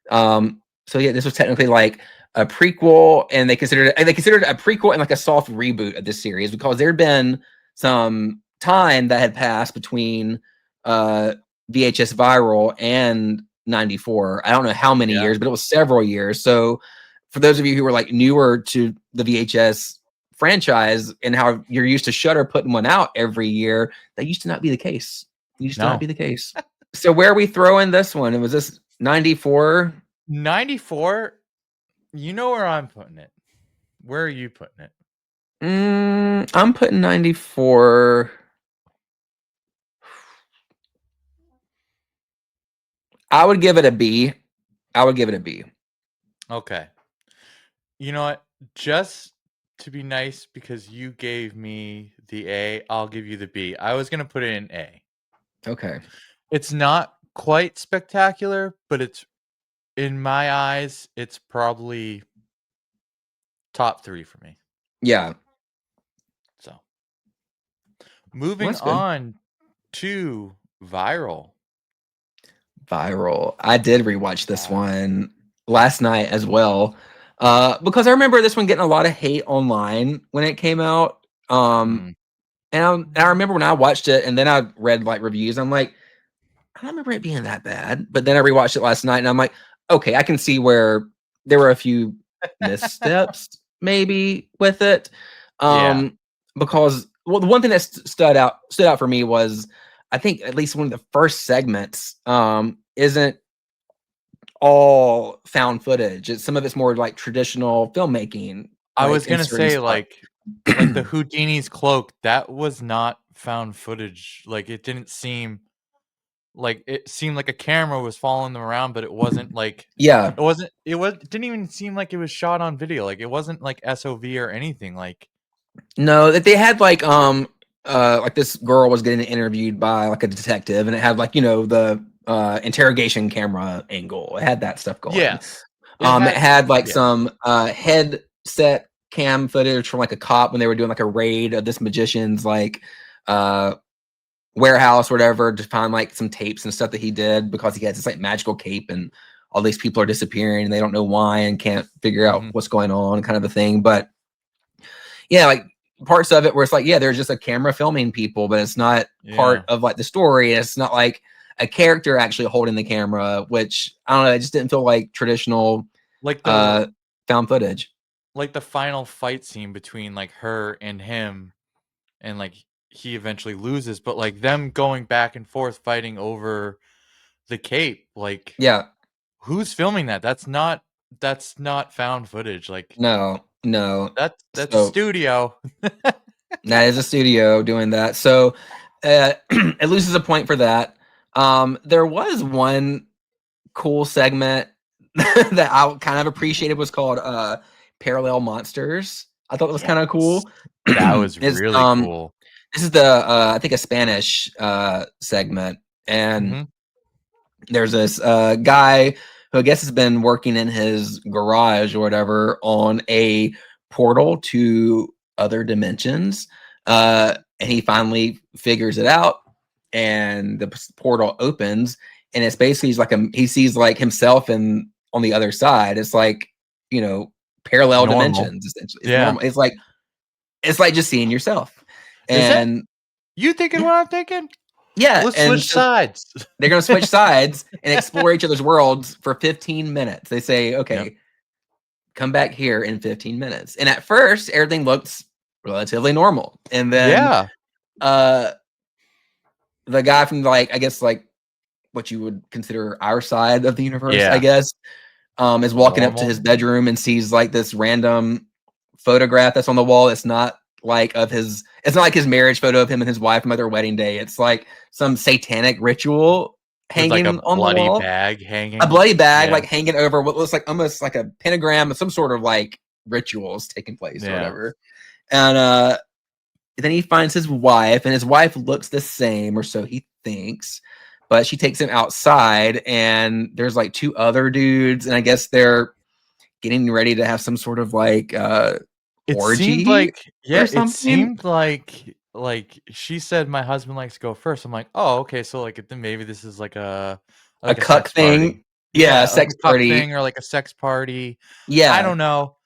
So yeah, this was technically like a prequel, and they considered it a prequel and like a soft reboot of this series because there had been some time that had passed between uh VHS Viral and 94. I don't know how many Yeah. years, but it was several years. So for those of you who were like newer to the VHS franchise and how you're used to Shutter putting one out every year, that used to not be the case. It used to not be No. the case. So where are we throwing this one? Was this 94? 94, you know where I'm putting it. Where are you putting it? I'm putting 94. I would give it a B. I would give it a B. Okay. You know what? Just to be nice, because you gave me the A, I'll give you the B. I was gonna put it in A. Okay. It's not quite spectacular, but it's in my eyes, it's probably top 3 for me. Yeah. So Well, moving that's good. on to Viral. Viral. I did rewatch this Viral. one last night as well. Because I remember this one getting a lot of hate online when it came out. Mm. And I remember when I watched it and then I read like reviews, I'm like, I don't remember it being that bad. But then I rewatched it last night and I'm like, okay, I can see where there were a few missteps maybe with it. Yeah. Because well, the one thing that stood out for me was I think at least one of the first segments isn't all found footage. Some of it's more like traditional filmmaking, I was like in gonna certain say, spots. like the Houdini's cloak, that was not found footage. Like, it didn't seem like it seemed like a camera was following them around, but it wasn't like Yeah. it didn't even seem like it was shot on video. Like, it wasn't like SOV or anything. Like, No, that they had like this girl was getting interviewed by like a detective and it had like, the interrogation camera angle. It had that stuff going. yes, It had like yeah, some headset cam footage from like a cop when they were doing like a raid of this magician's like uh warehouse or whatever to find like some tapes and stuff that he did because he has this like magical cape and all these people are disappearing and they don't know why and can't figure out mhm, what's going on kind of a thing. But yeah, like parts of it where it's like, yeah, there's just a camera filming people, but it's not yeah. part of like the story. It's not like a character actually holding the camera, which I don't know, it just didn't feel like traditional Like uh found footage. the final fight scene between like her and him, and like he eventually loses, but like them going back and forth fighting over the cape, like Yeah, who's filming that? That's not found footage. Like no, no. that's a So studio. that is a studio doing that. So it loses a point for that. There was one cool segment that I kind of appreciated was called Parallel Monsters. I thought it was kind of Yes. cool. That was is really cool. This is the I think a Spanish segment, and Mhm. there's this guy who I guess has been working in his garage or whatever on a portal to other dimensions. And he finally figures it out, and the portal opens, and it's basically he sees like himself and on the other side. It's like parallel Normal. dimensions. It's Yeah. normal. It's like just seeing yourself, Is it? and You thinking yeah, what I'm thinking? yeah, Let's and switch so sides. they're going to switch sides and explore each other's worlds for 15 minutes. They say, Yep. okay, come back here in 15 minutes. And at first, everything looks relatively normal. And then Yeah. uh, the guy from, like, I guess, like, what you would consider our side of the universe, I Yeah. guess, is walking up to Normal. his bedroom and sees, like, this random photograph that's on the wall. It's not like his marriage photo of him and his wife from their wedding day. It's like some satanic ritual With like a hanging on the bloody wall. bag A hanging. bloody bag Yeah. like hanging over what looks like almost like a pentagram, some sort of like rituals taking place or Yeah. whatever. And then he finds his wife, and his wife looks the same, or so he thinks. But she takes him outside, and there's like two other dudes, and I guess they're getting ready to have some sort of like It seemed orgy like or yeah, it something. seemed like she said my husband likes to go first. I'm like, "Oh, okay, so like then maybe this is A like a cuck sex party." thing. Yeah, a Yeah, like sex a cuck thing party. or like a sex party. I Yeah. don't know.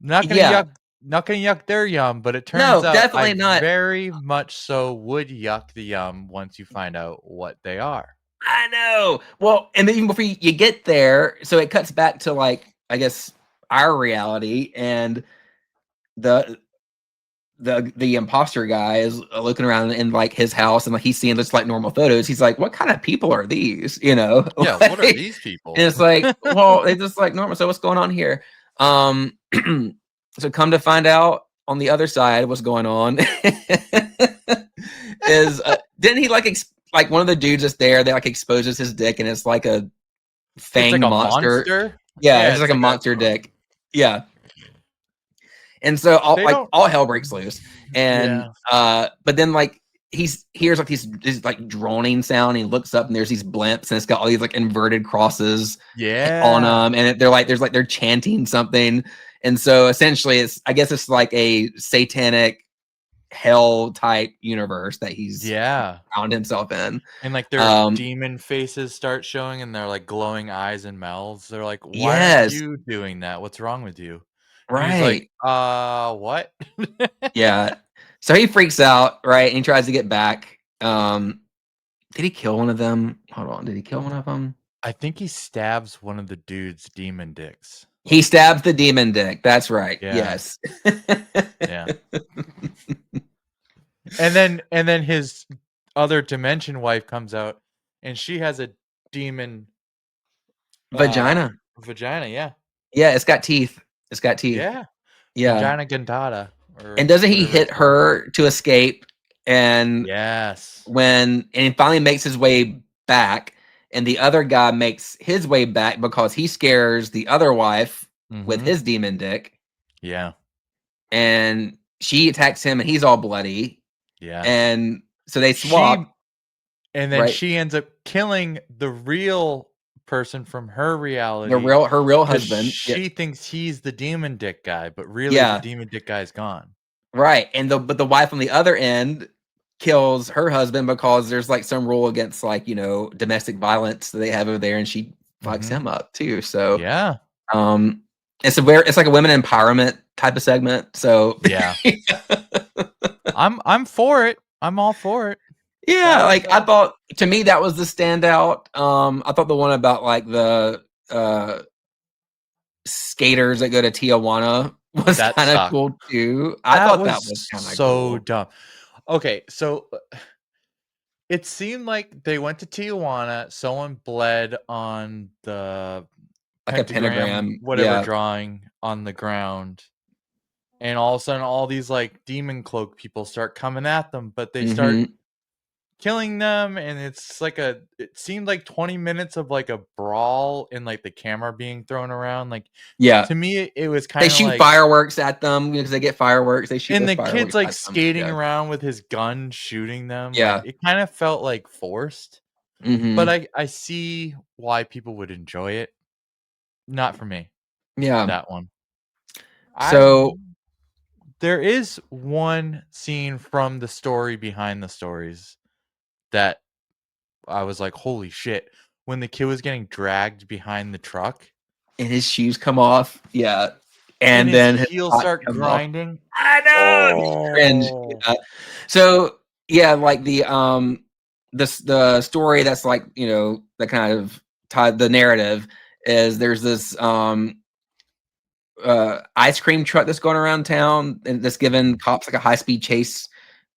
Not gonna Yeah. yuck their yum, but it turns No, out I definitely not. very much so would yuck the yum once you find out what they are. I know. Well, and then even before you get there, so it cuts back to like I guess our reality, and the the imposter guy is looking around in like his house, and like he's seeing just like normal photos. He's like, "What kind of people are these?" You know, Yeah, what are like, these people? and it's like, well, they just like normal. So what's going on here? Um, so come to find out on the other side, what's going on is didn't he like like one of the dudes that's there that like exposes his dick, and it's like a It's like fanged a monster. monster? Yeah, Yeah, it's it's like a like a monster dick. Yeah. And so they don't all hell breaks loose. And yeah. but then like he's hears like this like droning sound, and he looks up, and there's these blimps, and it's got all these like inverted crosses on Yeah. them, and they're like there's like they're chanting something. And so essentially it's I guess it's like a satanic hell type universe that he's Yeah. found himself in. And, like, their Um demon faces start showing, and they're, like, glowing eyes and mouths. They're like, "Why aren't yes, you doing that? What's wrong with you?" And he's like, right. What?" Yeah. So he freaks out, right? And he tries to get back. Did he kill one of them? Hold on. Did he kill one of them? I think he stabs one of the dude's demon dicks. He stabs the demon dick. That's right. Yeah, Yes. yeah. And then his other dimension wife comes out, and she has a demon, uh, Vagina. vagina, yeah. Yeah, it's got teeth. It's got teeth. Yeah. Yeah. Vagina dentata And or doesn't he whatever it's hit called. her to escape? And Yes. he finally makes his way back, and the other guy makes his way back because he scares the other wife with Mhm. his demon dick, Yeah, and she attacks him, and he's all bloody. yeah. And so they She swap, and then right? she ends up killing the real person from her The reality real her real because husband. Yeah. she thinks he's the demon dick guy, but really the Yeah. demon dick guy's gone. Right. And the wife on the other end kills her husband because there's like some rule against like, domestic violence that they have over there, and she fucks Mhm. him up too. So Yeah, um it's like a women empowerment type of segment. So yeah. I'm for it. I'm all for it. yeah, That was, like I thought to me that was the standout. I thought the one about like the skaters that go to Tijuana was that kind of sucked. cool too. I That thought was that was kind of so cool. dumb. Okay, so, it seemed like they went to Tijuana, someone bled on the Like a pentagram, pentagram. whatever Yeah. drawing on the ground, and all of a sudden all these like demon cloak people start coming at them, but they start Mhm. killing them, and it's like it seemed like 20 minutes of like a brawl and like the camera being thrown around. Like Yeah. to me it was They kind of shoot like fireworks at them because they get fireworks. They shoot and those the kid's fireworks like at them. skating Yeah. around with his gun shooting them. Like Yeah. it kind of felt like forced, but Mhm. I see why people would enjoy it. Not for me, Yeah. that one. I So There is one scene from the story behind the stories that I was like, "Holy shit." When the kid was getting dragged behind the truck and his shoes come off. Yeah. and And his then his heels socks start come off. grinding. I know. Cringe. Oh. Yeah. So yeah, like the story that's like, that kind of tied the narrative is there's this ice cream truck that's going around town, and that's giving Mhm. cops like a high speed chase,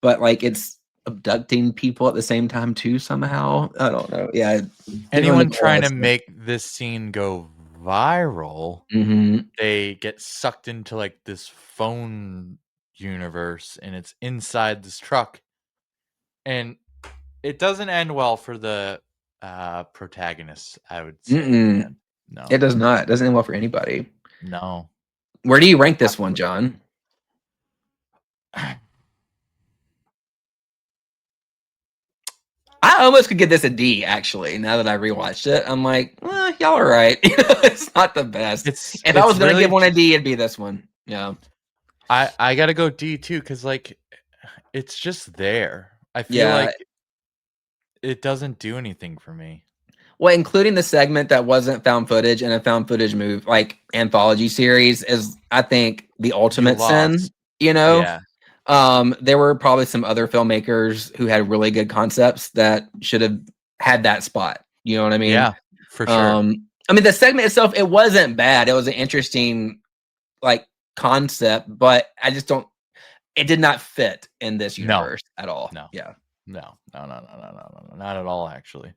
but like it's abducting people at the same time too somehow. I don't know. Yeah, didn't really Anyone make a lot trying of to sense. make this scene go viral, Mhm. they get sucked into, like, this phone universe, and it's inside this truck, and it doesn't end well for the, protagonist, I would say, at the Mm-mm. end. It No. does not. It doesn't end well for anybody. No. Where do you rank I this one, John? I almost could give this a D, actually. Now that I rewatched it, I'm like, y'all are right. It's not the best. If I It's was gonna really give one a just D, it'd be this one. Yeah. I gotta go D too, because like it's just there. I feel Yeah. like it doesn't do anything for me. Well, including the segment that wasn't found footage in a found footage move like anthology series is, I think, the You ultimate sin. lost. You know, Yeah. there were probably some other filmmakers who had really good concepts that should have had that spot. You know what I mean? Yeah, for sure. I mean, the segment itself, it wasn't bad. It was an interesting like concept, but I just don't. It did not fit in this No. universe at all. No. Yeah. No. No, no, no, no, no, no, not at all, actually.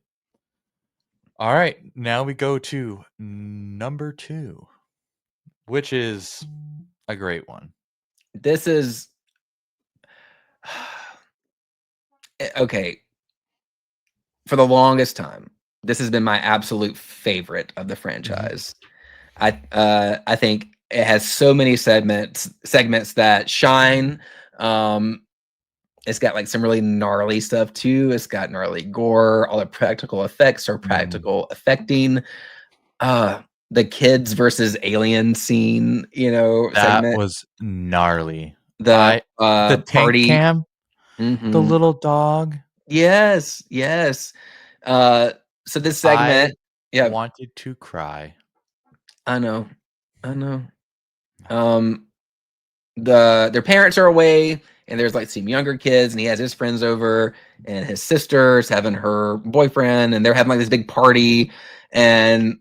All right, now we go to number 2, which is a great one. This is okay. For the longest time, this has been my absolute favorite of the Mhm. franchise. I think it has so many segments that shine. Um, it's got like some really gnarly stuff too. It's got gnarly gore. All the practical effects are Mhm. practical affecting. Uh, the kids versus alien scene, That segment. was gnarly. The The tank party. cam, the Mhm. little dog, Yes, yes. Uh, so this I segment, yeah, wanted to cry. I know, I know. Um, their parents are away, and there's like some younger kids, and he has his friends over, and his sister's having her boyfriend, and they're having like this big party, and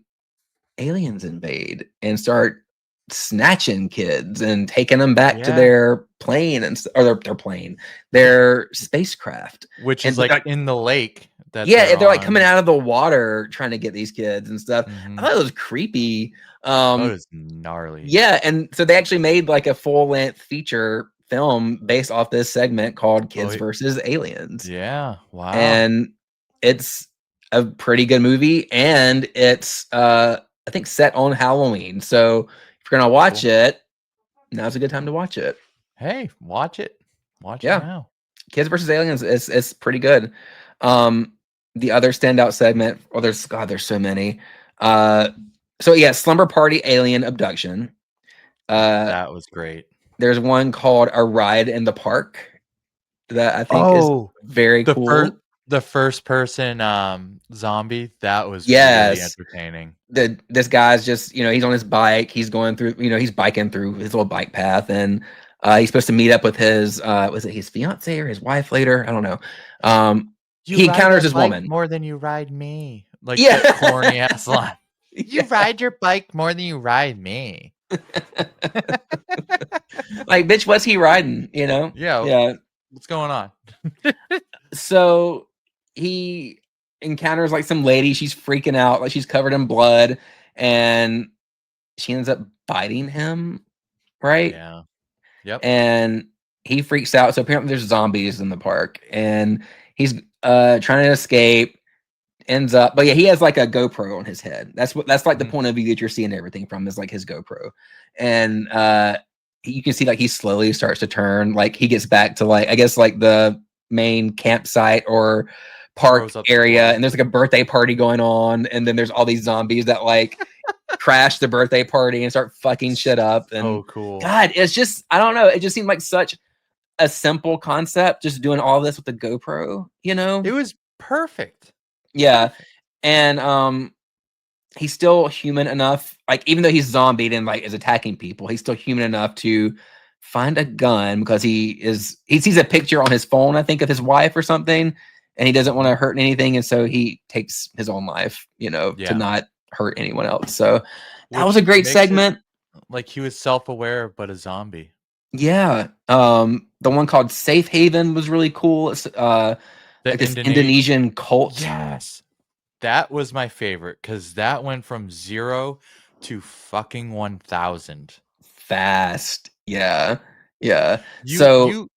aliens invade and start snatching kids and taking them back to Yeah, their plane or their plane, their spacecraft, which is, and like, in the lake that yeah, they're they're like coming on. out of the water trying to get these kids and stuff. I Mhm. thought it was creepy. Oh, Um, it's gnarly. yeah, and so they actually made like a full length feature film based off this segment called Oh, Kids versus Aliens. yeah, wow. And it's a pretty good movie, and it's I think set on Halloween. So if you're gonna watch Cool. it, now's a good time to watch it. Hey, watch it. Watch it Yeah. now. Kids versus Aliens is pretty good. Um, the other standout segment, oh, there's so many. Uh, so yeah, Slumber Party Alien Abduction. Uh, That was great. there's one called A Ride in the Park that I think is Oh, very the first cool. the first person, zombie, that was really Yes, entertaining. this guy's just he's on his bike. He's going through he's biking through his little bike path, and he's supposed to meet up with his was it his fiance or his wife later? I don't know. "You He ride encounters that this bike woman. more than you ride me." Like, Yeah. that corny ass line. "You Yeah. ride your bike more than you ride me." Like, bitch, what's he riding? Yeah, Yeah. what's going on? So he encounters like some lady. She's freaking out, like she's covered in blood, and she ends up biting him, right? Yeah. Yep. And he freaks out. So apparently there's zombies in the park, and he's trying to escape. Ends up, but yeah, he has like a GoPro on his head. That's like the Mhm. point of view that you're seeing everything from is like his GoPro, and you can see like he slowly starts to turn. Like he gets back to like I guess like the main campsite or park Throws up some area, blood. and there's like a birthday party going on, and then there's all these zombies that like crash the birthday party and start fucking shit up. And So cool. God, it's just I don't know. It just seemed like such a simple concept, just doing all this with the GoPro. It was perfect. Yeah, Perfect. and he's still human enough, like even though he's zombied and like is attacking people, he's still human enough to find a gun because he sees a picture on his phone, I think, of his wife or something, and he doesn't want Mhm. to hurt anything, and so he takes his own life, to Yeah. not hurt anyone else. So that was a Which great makes it segment. like he was self-aware, but a zombie. Yeah. The one called Safe Haven was really cool. It's The like this Indonesian. Indonesian cult. Yes. That was my favorite because that went from 0 to fucking 1,000. Fast. Yeah. Yeah. You So you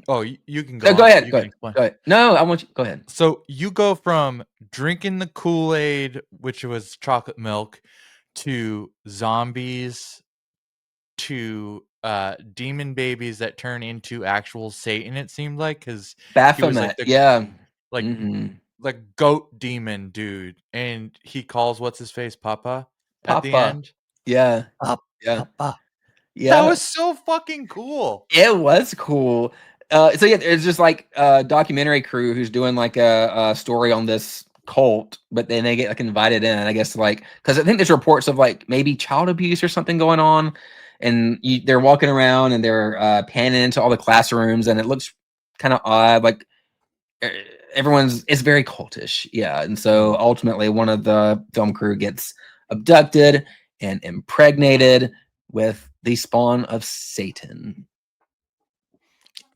oh, you can go no, go on. ahead. You Go can ahead. explain. Go ahead. No, I want you go ahead. So you go from drinking the Kool-Aid, which was chocolate milk, to zombies, to demon babies that turn into actual Satan, it seemed like, because he was like Baphomet. the Yeah. like Mhm. like goat demon dude, and he calls what's his face Papa at the Papa. end. Yeah. Yeah. Papa. That Yeah. was so fucking cool. It was cool. So yeah, it's just like a documentary crew who's doing like a story on this cult, but then they get like invited in, I guess, like because I think there's reports of like maybe child abuse or something going on, and they're walking around and they're panning into all the classrooms, and it looks kind of odd. Like e- everyone's it's very cultish, yeah. And so Mhm. ultimately, one of the film crew gets abducted and impregnated with the spawn of Satan.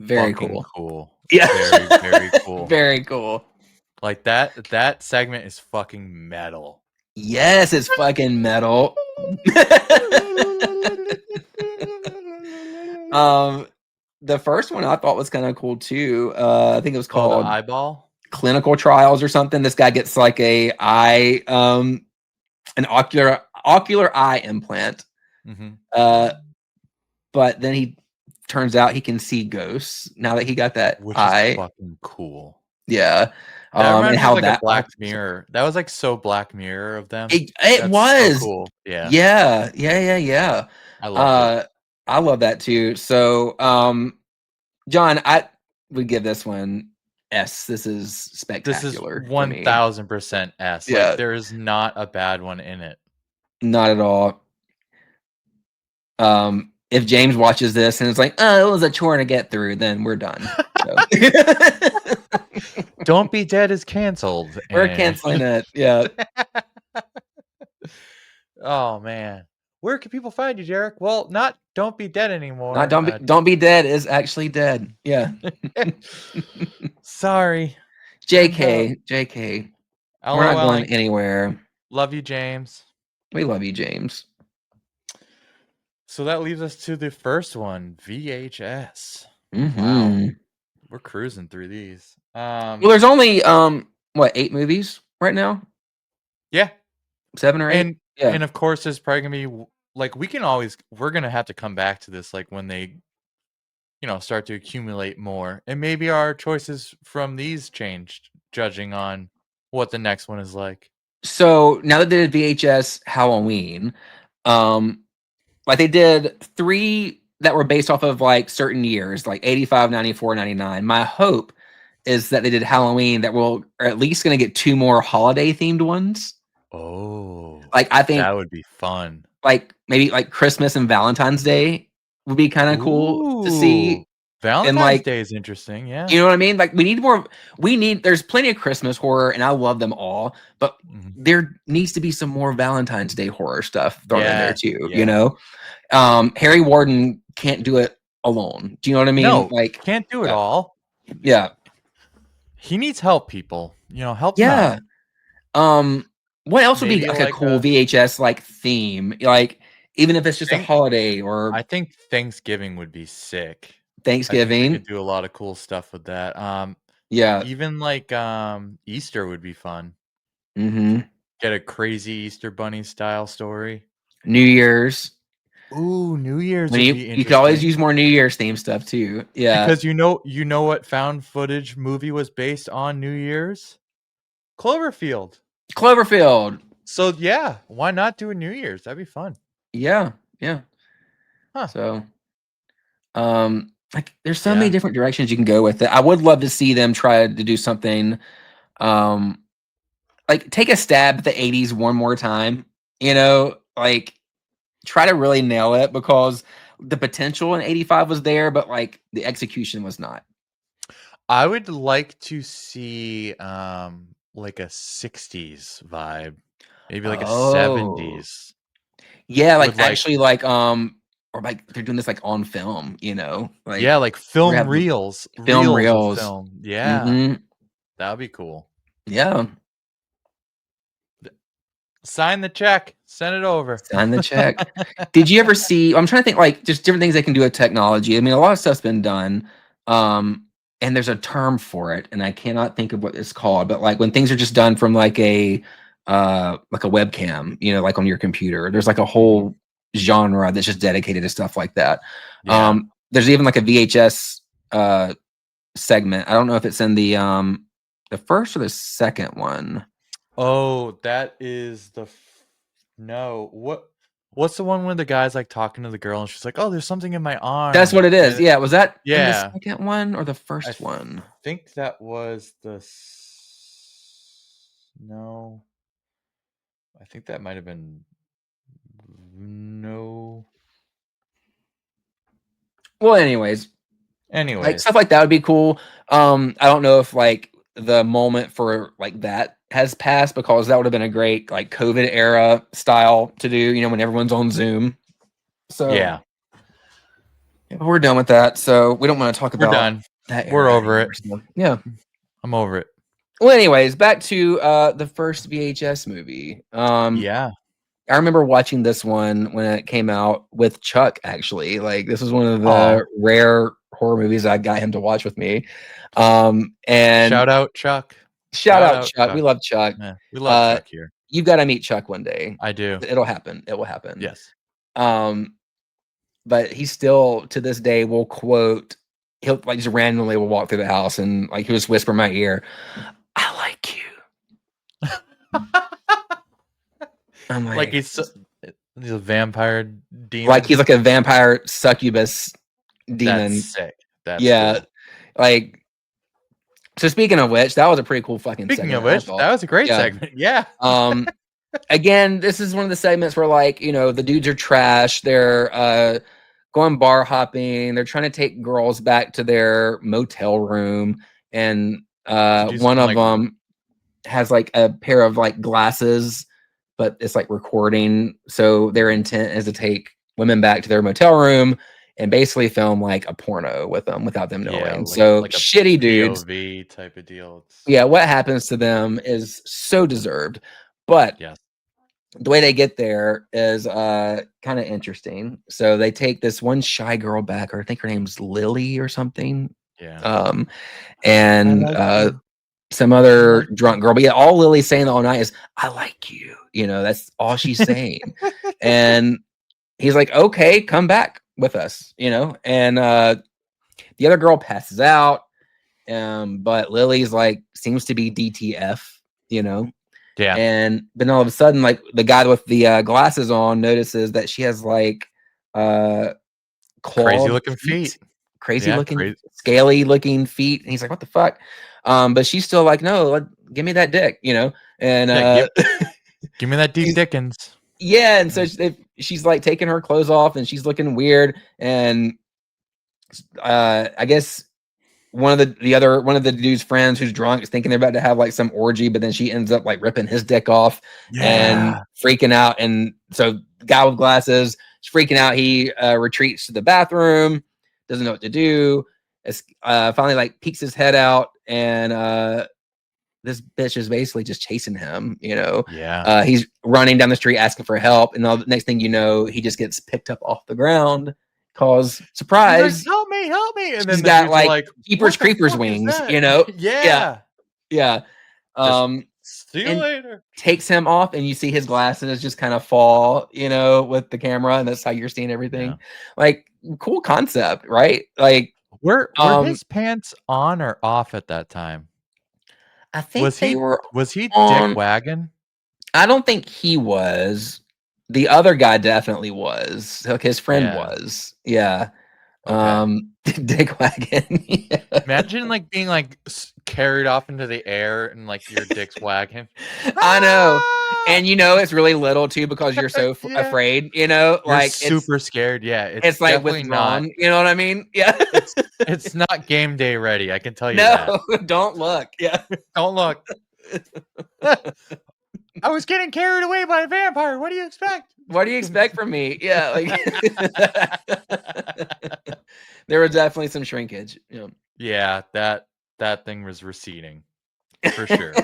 Very Fucking cool. cool. Yeah. Very, very cool. Very cool. Like that segment is fucking metal. Yes, it's fucking metal. um, the first one I thought was kind of cool too. I think it was Oh, the called eyeball? Clinical Trials or something. This guy gets like an ocular eye implant. Mhm. Uh, but then he turns out he can see ghosts now that he got that Which is eye. fucking cool. Yeah. That And reminded me of how like a that Black Mirror. That was like so Black Mirror of them. it That's so was. cool. Yeah. Yeah, yeah, yeah, yeah. I loved it. Uh, I love that too. So, John, I would give this one S. This is This is spectacular for me. 1000% S. Like Yeah, there is not a bad one in it. not at all. If James watches this and it's like, oh, it was a chore to get through, then we're done. So Don't Be Dead is canceled. we're And canceling it. Yeah. oh man. Where can people find you, Derek? Well, not Don't Be Dead Not anymore. don't be dead is actually dead. Yeah. Sorry. Turns out. JK, JK. We're not going LOLing. anywhere. Love you, James. We love you, James. So that leaves us to the first one, VHS. Wow. Hmm. We're cruising through these. Well, there's only what 8 movies right now? Yeah. 7 or 8? And Yeah. of course there's probably gonna be like we're gonna have to come back to this like when they start to accumulate more. And maybe our choices from these changed, judging on what the next one is like. So now that they did VHS Halloween, um, like they did 3 that were based off of like certain years, like 85, 94, 99. My hope is that they did Halloween that will are at least going to get 2 more holiday themed ones. Oh, Like I that think would be fun. like maybe like Christmas and Valentine's Day would be kind of cool to Ooh. see. And Valentine's like Day is interesting, yeah. you know what I mean? Like we need more. There's plenty of Christmas horror, and I love them all, but Mhm. there needs to be some more Valentine's Day horror stuff thrown in there Yeah, too. You yeah. know, Harry Warden can't do it alone. Do you know what I mean? No, Like, can't do it yeah, all. yeah, He needs help, people. Help him out. yeah. Um, what else would be Maybe like a like cool a VHS like theme? Like, even if it's just a thank holiday or I think Thanksgiving would be sick. I think they could Thanksgiving. do a lot of cool stuff with that. Yeah. Even like Easter would be fun. Hmm. Get a crazy Easter bunny style story. New Year's. Ooh, New Year's When would be you can always interesting use more New Year's theme stuff too. Yeah. because you know what found footage movie was based on New Year's? Cloverfield. Cloverfield. So yeah, why not do a New Year's? That'd be fun. Yeah. Yeah. Huh. So, like there's so many Yeah. different directions you can go with it. I would love to see them try to do something, um, like take a stab at the 80s one more time, like try to really nail it because the potential in 85 was there, but like the execution was not. I would like to see like a 60s vibe. Maybe like a Oh. 70s Yeah, like with like actually like or like they're doing this like on film, yeah, like like we film have reels, film reels of reels. film. Yeah. Hmm. That would be cool. Yeah. Sign the check, send it over. Sign the check. Did you ever see I'm trying to think like just different things they can do with technology. I mean, a lot of stuff's been done. And there's a term for it, and I cannot think of what it's called, but like when things are just done from like a webcam, like on your computer. There's like a Mhm. whole genre that's just dedicated to stuff like that. Yeah. There's even like a VHS segment. I don't know if it's in the The first or the second one? Oh, that is no. What's the one where the guy's like talking to the girl and she's like, "Oh, there's something in my That's what arm." it is. And Yeah, was that in the yeah, second one or the I first one? think that was no. I think that might have been no. Well, anyways, like Anyways, stuff like that would be cool. I don't know if like the moment for like that has passed because that would have been a great like COVID era style to do, you know, when everyone's on Zoom. So yeah, yeah, we're done with that. So we don't want to talk we're about done. that We're era over anymore. it. So, yeah. I'm over it. Well, anyways, back to the first VHS movie. Yeah. I remember watching this one when it came out with Chuck, actually. Like, this was one of Aw. the rare horror movies I got him to watch with me. And Shout out Chuck. shout Shout out out Chuck. We Chuck. love Chuck. Yeah, we love Chuck here. You've got to meet Chuck one day. I do. It'll happen. It will happen. Yes. But he still to this day will quote, he'll like just randomly will walk through the house and like he'll just whisper in my ear, "I like you." I'm Like he's a vampire demon. like he's like a vampire succubus demon. That's sick. That's Yeah. cool. Like, so speaking of which, that was a pretty cool fucking Speaking segment, of I which, thought. that was a great Yeah. segment. Yeah. Again, this is one of the segments where like, you know, the dudes are trash. They're going bar hopping. They're trying to take girls back to their motel room. And one of them has like a pair of like glasses, but it's like recording. So their intent is to take women back to their motel room and basically film like a porno with them without them knowing. So like a shitty dudes. POV type of deal. Yeah, what happens to them is so deserved. But Yes. the way they get there is kind of interesting. So they take this one shy girl back, or I think her name's Lily or something. Yeah. And some other drunk girl. But yeah, all Lily's saying all night is, "I like you." You know, that's all she's saying. And he's like, "Okay, come back with us," you know. And the other girl passes out. But Lily's like seems to be DTF, you know. Yeah. And then all of a sudden, like the guy with the glasses on notices that she has like Crazy looking feet. Crazy looking, scaly looking feet. And he's like, "What the fuck?" But she's still like, "No, give me that dick," you know. And give me that deep Dickens. Yeah, and so she's like taking her clothes off and she's looking weird. And I guess one of the dude's friends who's drunk is thinking they're about to have like some orgy, but then she ends up like ripping his dick off and freaking out. And so the guy with glasses is freaking out. He retreats to the bathroom, doesn't know what to do. Finally like peeks his head out, and this bitch is basically just chasing him, you know. Yeah. He's running down the street asking for help, and the next thing you know, he just gets picked up off the ground. Cause surprise, like, help me! And she's then got like Jeepers Creepers wings, you know. Yeah. See you later. Takes him off, and you see his glasses just kind of fall, you know, with the camera, and that's how you're seeing everything. Yeah. Like, cool concept, right? Like, were his pants on or off at that time? I think was he on, dick wagon? I don't think he was. The other guy definitely was. Like his friend was. Yeah. Okay. Dick wagon. Yeah. Imagine like being like carried off into the air and like your dick's wagging. I know. And you know it's really little too because you're so afraid, you know, you're like super scared. Yeah, it's like withdrawn, you know what I mean? Yeah. It's not game day ready, I can tell you that. No, don't look. Yeah. Don't look. I was getting carried away by a vampire. What do you expect? What do you expect from me? Yeah, like there was definitely some shrinkage. Yeah, that thing was receding for sure.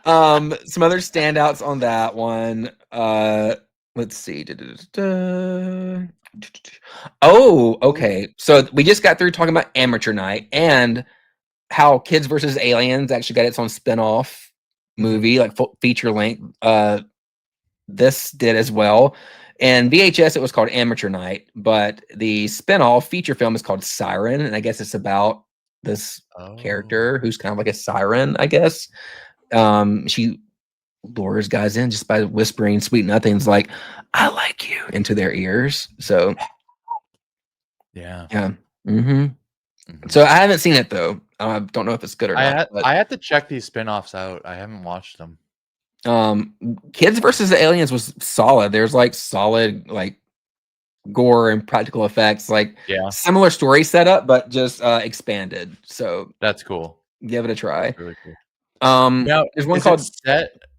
Some other standouts on that one. Let's see. Oh, okay. So we just got through talking about Amateur Night and how Kids versus Aliens actually got its own spinoff movie, like feature length. This did as well. And VHS, it was called Amateur Night, but the spinoff feature film is called Siren, and I guess it's about this Oh. character who's kind of like a siren, I guess. She lures guys in just by whispering sweet nothings like "I like you" into their ears. So Yeah. yeah. hmm Mhm. So I haven't seen it though. I don't know if it's good or not. But I had to check these spinoffs out. I haven't watched them. um, Kids versus the Aliens was solid. There's like solid like gore and practical effects, like Yeah, similar story setup, but just expanded. So that's cool. give it a That's try. really cool. Now, There's one called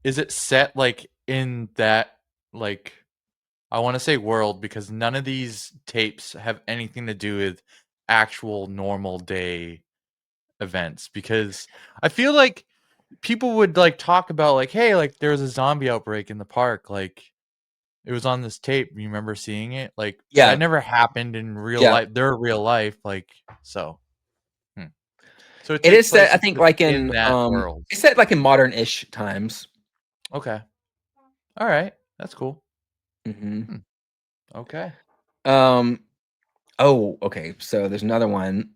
is it set, like, in that, like, I wanna say world because none of these tapes have anything to do with actual normal day events, because I feel like people would, like, talk about, like, "Hey, like, there was a zombie outbreak in the park, like, it was on this tape. You remember seeing it?" Like, that yeah, never happened in real yeah. their real life, like, so, hmm. So it It is takes set, place I think, like within in that world. it's set like in modern-ish times. Okay. Alright. That's cool. hmm Hmm. Okay. Um. Oh, okay. So there's another one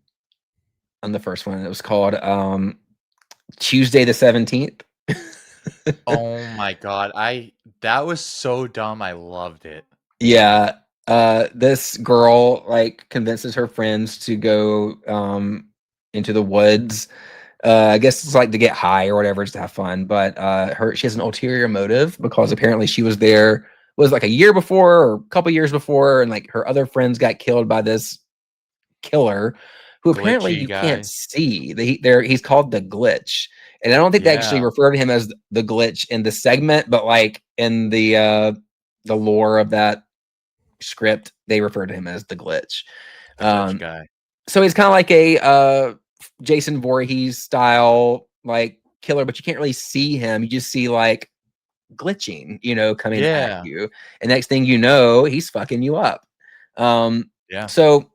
on the first one. It was called Tuesday the 17th. Oh my god, I that was so dumb, I loved it. Yeah. This girl like convinces her friends to go into the woods. I guess it's like to get high or whatever, just to have fun. But her she has an ulterior motive because apparently she was there was like a year before or a couple years before, and like her other friends got killed by this killer who apparently Glitchy you can't guy. see. He's called the Glitch. And I don't think they actually Yeah, refer to him as the Glitch in the segment, but like in the lore of that script, they refer to him as the Glitch. the glitch Um, guy. so he's kind of like a Jason Voorhees style like killer, but you can't really see him. You just see like glitching, coming at Yeah, you. And next thing you know, he's fucking you up. Um, yeah. so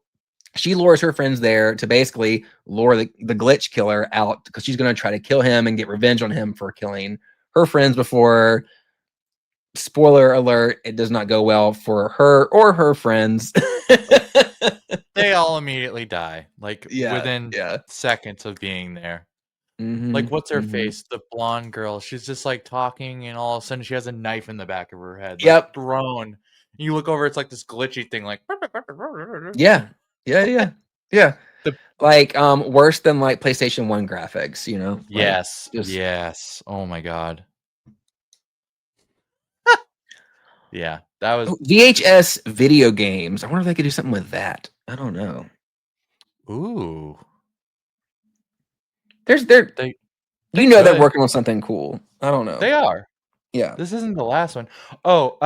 she lures her friends there to basically lure the glitch killer out because she's going to try to kill him and get revenge on him for killing her friends before. Spoiler alert, it does not go well for her or her friends. They all immediately die, like, Yeah, within yeah. seconds of being there. Like, Mhm, what's her mhm. face? The blonde girl, she's just, like, talking, and all of a sudden, she has a knife in the back of her head, like, Yep. thrown. You look over, it's like this glitchy thing, like Yeah. Yeah, yeah. Yeah. the Like, worse than, like, PlayStation 1 graphics, like, Yes, just yes. Oh my god. Yeah, that was oh, VHS video games. I wonder if they could do something with that. I don't know. ooh, They're they they're could. working on something cool. I don't know. They are. Yeah. This isn't the last one. Oh,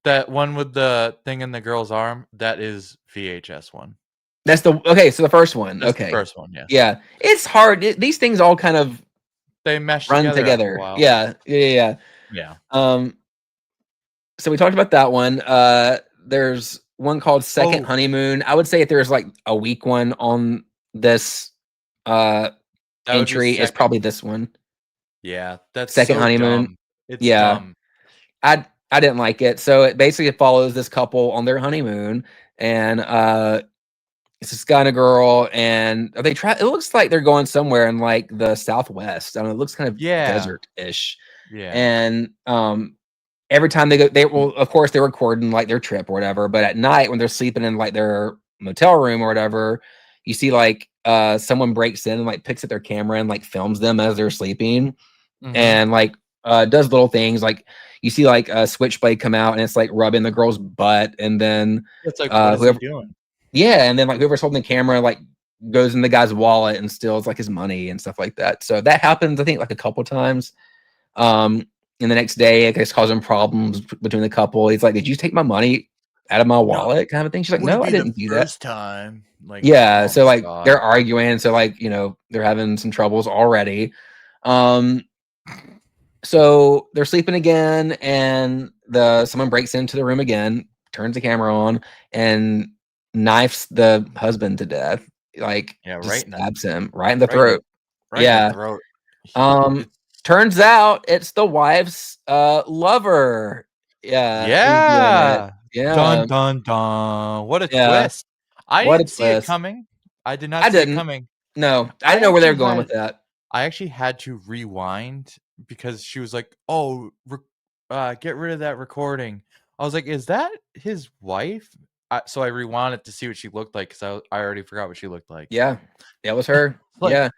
that one with the thing in the girl's arm, that is VHS one. That's the okay, so the first one. That's the Okay. first one, yeah. Yeah. It's hard. These things all kind of They mesh run together after a together. while. Yeah. Yeah. Yeah. Yeah. Yeah. Um, so we talked about that one. There's one called Second Oh, Honeymoon. I would say if there's like a weak one on this uh that would be entry, is second. probably this one. Yeah, that's Second so Honeymoon. dumb. It's Yeah. dumb. I didn't like it. So it basically follows this couple on their honeymoon, and it's this guy and a girl, and they try. It looks like they're going somewhere in like the Southwest. I don't know. It looks kind of Yeah, desert-ish, yeah. and every time they go, they will, of course, they're recording like their trip or whatever. But at night, when they're sleeping in like their motel room or whatever, you see like someone breaks in and like picks up their camera and like films them as they're sleeping, Mhm. and like does little things like you see like a switchblade come out and it's like rubbing the girl's butt, and then It's like, what is he whoever, doing? yeah, and then like whoever's holding the camera like goes in the guy's wallet and steals like his money and stuff like that. So that happens, I think, like a couple times. Um, and the next day, it's causing problems between the couple. He's like, "Did you take my money out of my No, wallet?" Kind of a thing. She's like, would it "No, I be the didn't do that." first time? Like, Yeah. oh So my like god. they're arguing. So like they're having some troubles already. Um, so they're sleeping again, and the someone breaks into the room again, turns the camera on, and knifes the husband to death. Like Yeah, just stabs him right in the right in the throat. right in the Yeah. throat. Um, It's Turns out it's the wife's lover. Yeah, who's doing it. yeah. Dun, Yeah. dun, dun. What a Yeah. twist. I What a didn't see it twist. coming. I did not I see it didn't. coming. No, I I didn't know where they were actually going had with that. I actually had to rewind because she was like, "Oh, get rid of that recording." I was like, "Is that his wife?" So I rewound it to see what she looked like because I already forgot what she looked like. Yeah, that was her. Like, Yeah,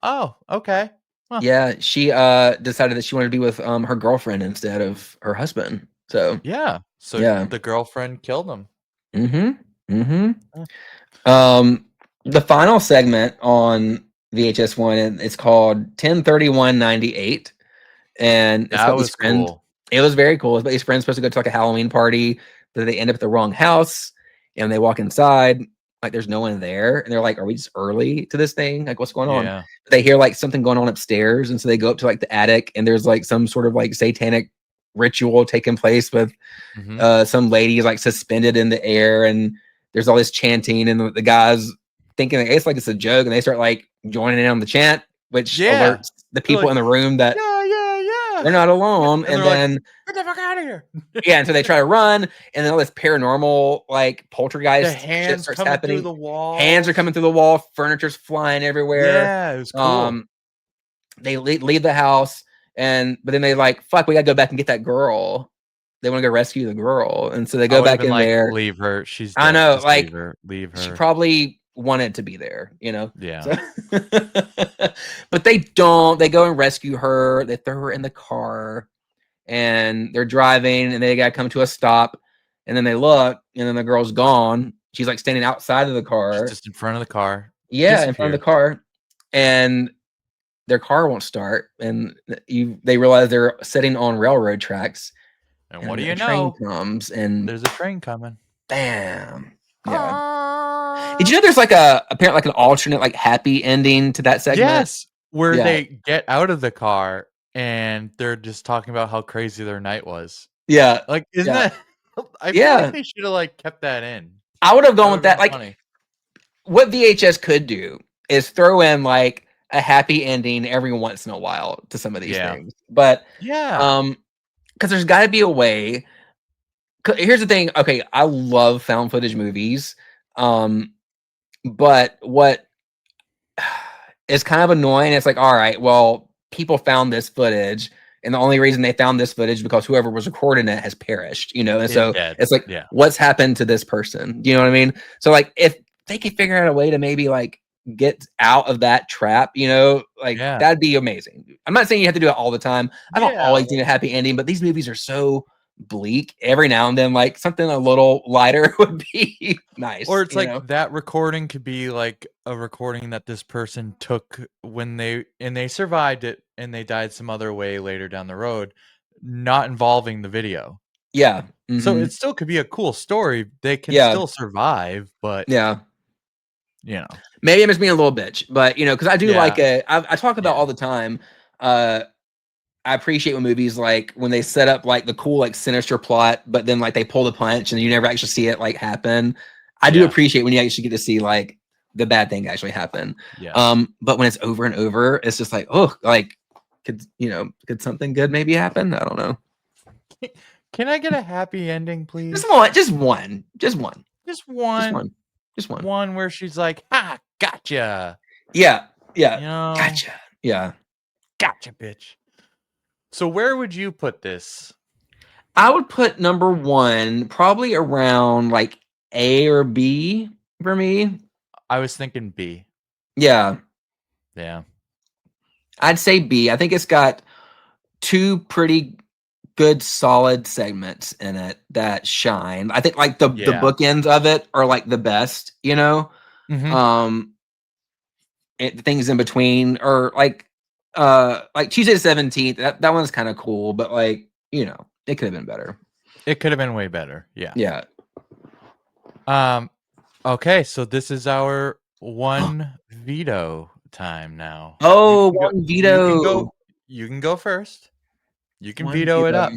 oh, okay. Huh. yeah. She decided that she wanted to be with her girlfriend instead of her husband. So Yeah. So yeah. the girlfriend killed him. Mm-hmm. Mm-hmm. Huh. The final segment on VHS one, it's called 10/31/98, and it's That about these was friends. cool. It was very cool. It's about these friends supposed to go to like a Halloween party, but they end up at the wrong house, and they walk inside, like there's no one there, and they're like, "Are we just early to this thing? Like, what's going on?" Yeah. But they hear like something going on upstairs, and so they go up to like the attic, and there's like some sort of like satanic ritual taking place with Hmm. some lady is like suspended in the air, and there's all this chanting, and the guys thinking like, it's like it's a joke, and they start like joining in on the chant, which Yeah. alerts the They're people like, in the room that yeah, yeah, yeah. they're not alone. And And they're like, then get the fuck out of here. yeah, and so they try to run, and then all this paranormal like The poltergeist shit hands starts coming through happening. the Hands are walls. coming through the wall, furniture's flying everywhere. Yeah, it was cool. Um, they leave the house, and but then they like, fuck, we gotta go back and get that girl. They want to go rescue the girl, and so they I go would have back been in like, there. leave her. She's I dead. know, Just leave like her. Leave she her. probably wanted to be there, you know. Yeah. So, but they don't. They go and rescue her. They throw her in the car, and they're driving, and they got to come to a stop, and then they look, and then the girl's gone. She's like standing outside of the She's car. just in front of the car. Yeah, in front of Disappeared. the car, and their car won't start, and they realize they're sitting on railroad tracks, And what and do a you train know? comes, and There's a train coming. bam, yeah. Did you know there's like a apparently like an alternate like happy ending to that segment? Yes, where Yeah, they get out of the car and they're just talking about how crazy their night was. yeah, Like, isn't yeah, that I feel like yeah. they should have, like, kept that in. I would have That gone with would've that. been Like, funny. what VHS could do is throw in like a happy ending every once in a while to some of these Yeah. things. But Yeah. because there's got to be a way. Here's the thing. Okay, I love found footage movies. Um, but what is kind of annoying, it's like, all right, well, people found this footage, and the only reason they found this footage because whoever was recording it has perished, you know? And Is so dead. it's like, Yeah. what's happened to this person? Do you know what I mean? So like if they could figure out a way to maybe like get out of that trap, you know, like Yeah. that'd be amazing. I'm not saying you have to do it all the time. I don't Yeah, always need a happy ending, but these movies are so bleak. Every now and then, like something a little lighter would be or nice, it's you like know? that recording could be like a recording that this person took when they survived it and they died some other way later down the road, not involving the video. Yeah. So Hmm. it still could be a cool story. They can Yeah. still survive, but Yeah. you know. Maybe I'm just being a little bitch, but you know, because I do like Yeah. it. I talk about Yeah. all the time. Uh, I appreciate when movies like when they set up like the cool like sinister plot, but then like they pull the punch and you never actually see it like happen. I do Yeah. appreciate when you actually get to see like the bad thing actually happen. Yes. But when it's over and over, it's just like, oh, like could something good maybe happen? I don't know. Can I get a happy ending, Just please? one, just one, just one, Just just one. one, just one. One where she's like, "Ha, gotcha." Yeah, yeah, You know? gotcha. Yeah. Gotcha, bitch. So where would you put this? I would put number 1 probably around, like, A or B for me. I was thinking B. Yeah, Yeah. I'd say B. I think it's got 2 pretty good solid segments in it that shine. I think, like, the Yeah. bookends of it are, like, the best, you know? Mhm. Um, things in between or, like, Tuesday the 17th, that one's kinda cool, but, like, it could've been better. It could have been way better. Yeah. Yeah. Um, okay, so this is our one veto time now. You Oh, can go 1 you can go veto. you can go first. You can 1 veto it veto. up.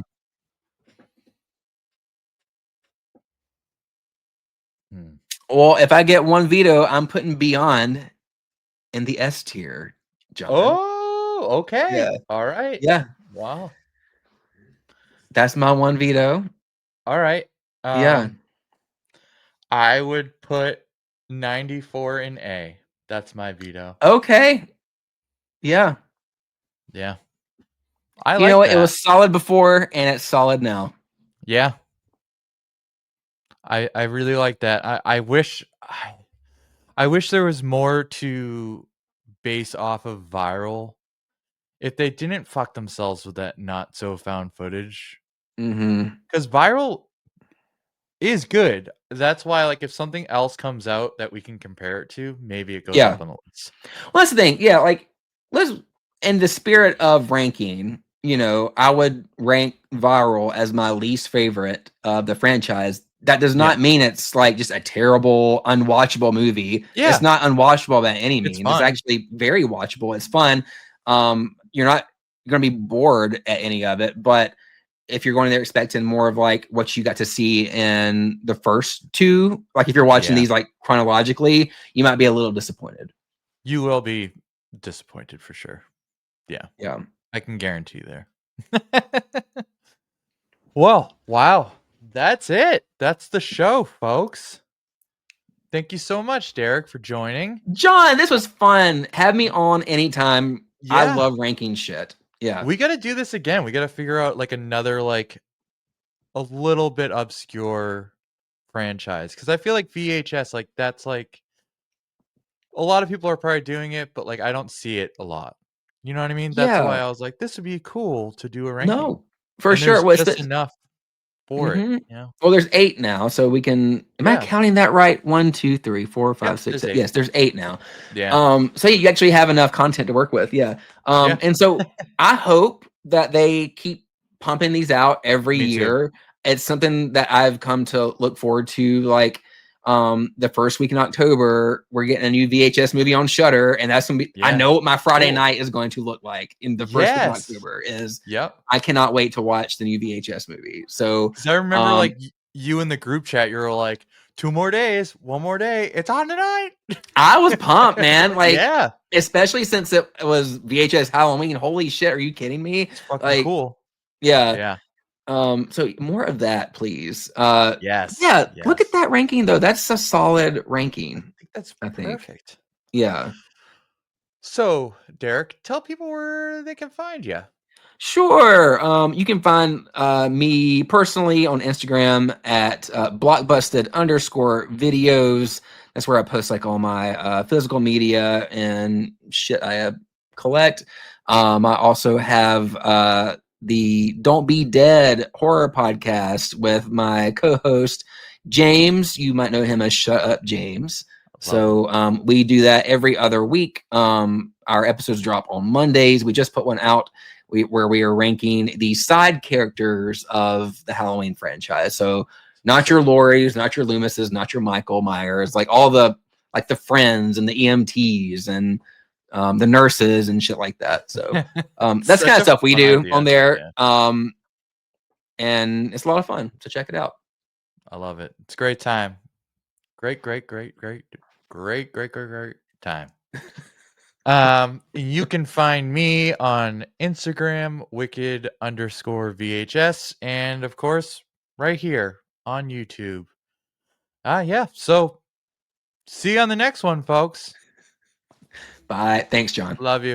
Hmm. Well, if I get 1 veto, I'm putting Beyond in the S tier, John. Oh, Yeah, okay. All right. yeah, Wow. that's my 1 veto. All right. Yeah. I would put 94 in A. That's my veto. Okay. Yeah. Yeah. I You know like what? It that. was solid before and it's solid now. Yeah. I really like that. I wish there was more to base off of viral. If they didn't fuck themselves with that not so found footage, Mm-hmm. because viral is good. That's why, like, if something else comes out that we can compare it to, maybe it goes Yeah. up on the list. Well, that's the thing. Yeah, like let's in the spirit of ranking, you know, I would rank Viral as my least favorite of the franchise. That does Yeah. not mean it's like just a terrible, unwatchable movie. It's Yeah. not unwatchable by any It's means. It's fun. actually very watchable. It's fun. You're not gonna be bored at any of it, but if you're going there expecting more of like what you got to see in the first two, like if you're watching Yeah. these like chronologically, you might be a little disappointed. You will be disappointed for sure. Yeah. Yeah. I can guarantee there. Well, wow. That's it. That's the show, folks. Thank you so much, Derek, for joining. John, this was fun. Have me on anytime. I Yeah. love ranking shit. Yeah. We got to do this again. We got to figure out like another like a little bit obscure franchise cuz I feel like VHS like that's like a lot of people are probably doing it, but like I don't see it a lot. You know what I mean? That's why Yeah. I was like this would be cool to do a ranking. No, for And sure. there's Well, it's just the, enough for it, hmm you know. well, there's 8 now, so we can. Am I Yeah. counting that right? One, two, three, four, five, Yep, six. there's 8. Yes, there's 8 now. Yeah. So you actually have enough content to work with. Yeah. Yeah. And so I hope that they keep pumping these out every Me too. year. It's something that I've come to look forward to. Like, the first week in October, we're getting a new VHS movie on Shutter, and that's gonna be. I Yeah. know what my Friday Cool. night is going to look like in the first week of Yes. October. Is Yep. I cannot wait to watch the new VHS movie. So, Because I remember um, like you in the group chat, you were like, 2 more days, 1 more day, it's on tonight. I was pumped, man. Like, Yeah. especially since it was VHS Halloween. Holy shit, are you kidding me? It's fucking Like, cool. yeah. Yeah. So more of that, please. Yes. Yeah, look at Yes. that ranking though. That's a solid ranking, I think that's I think. perfect. Yeah. So, Derek, tell people where they can find you. Sure. You can find me personally on Instagram at blockbusted_videos. That's where I post like all my physical media and shit I collect. I also have the Don't Be Dead horror podcast with my co-host James. You might know him as Shut Up James. Love him. So we do that every other week. Our episodes drop on Mondays. We just put one out where we are ranking the side characters of the Halloween franchise. So not your Lauries, not your Loomises, not your Michael Myers, like all the like the friends and the EMTs and the nurses and shit like that. So that's the Such kind of a stuff we fun do on idea. there. Yeah. And it's a lot of fun. So check it out. I love it. It's a great time. Great time. You can find me on Instagram, wicked_VHS, and of course, right here on YouTube. Yeah. So see you on the next one, folks. Bye. Thanks, John. Love you.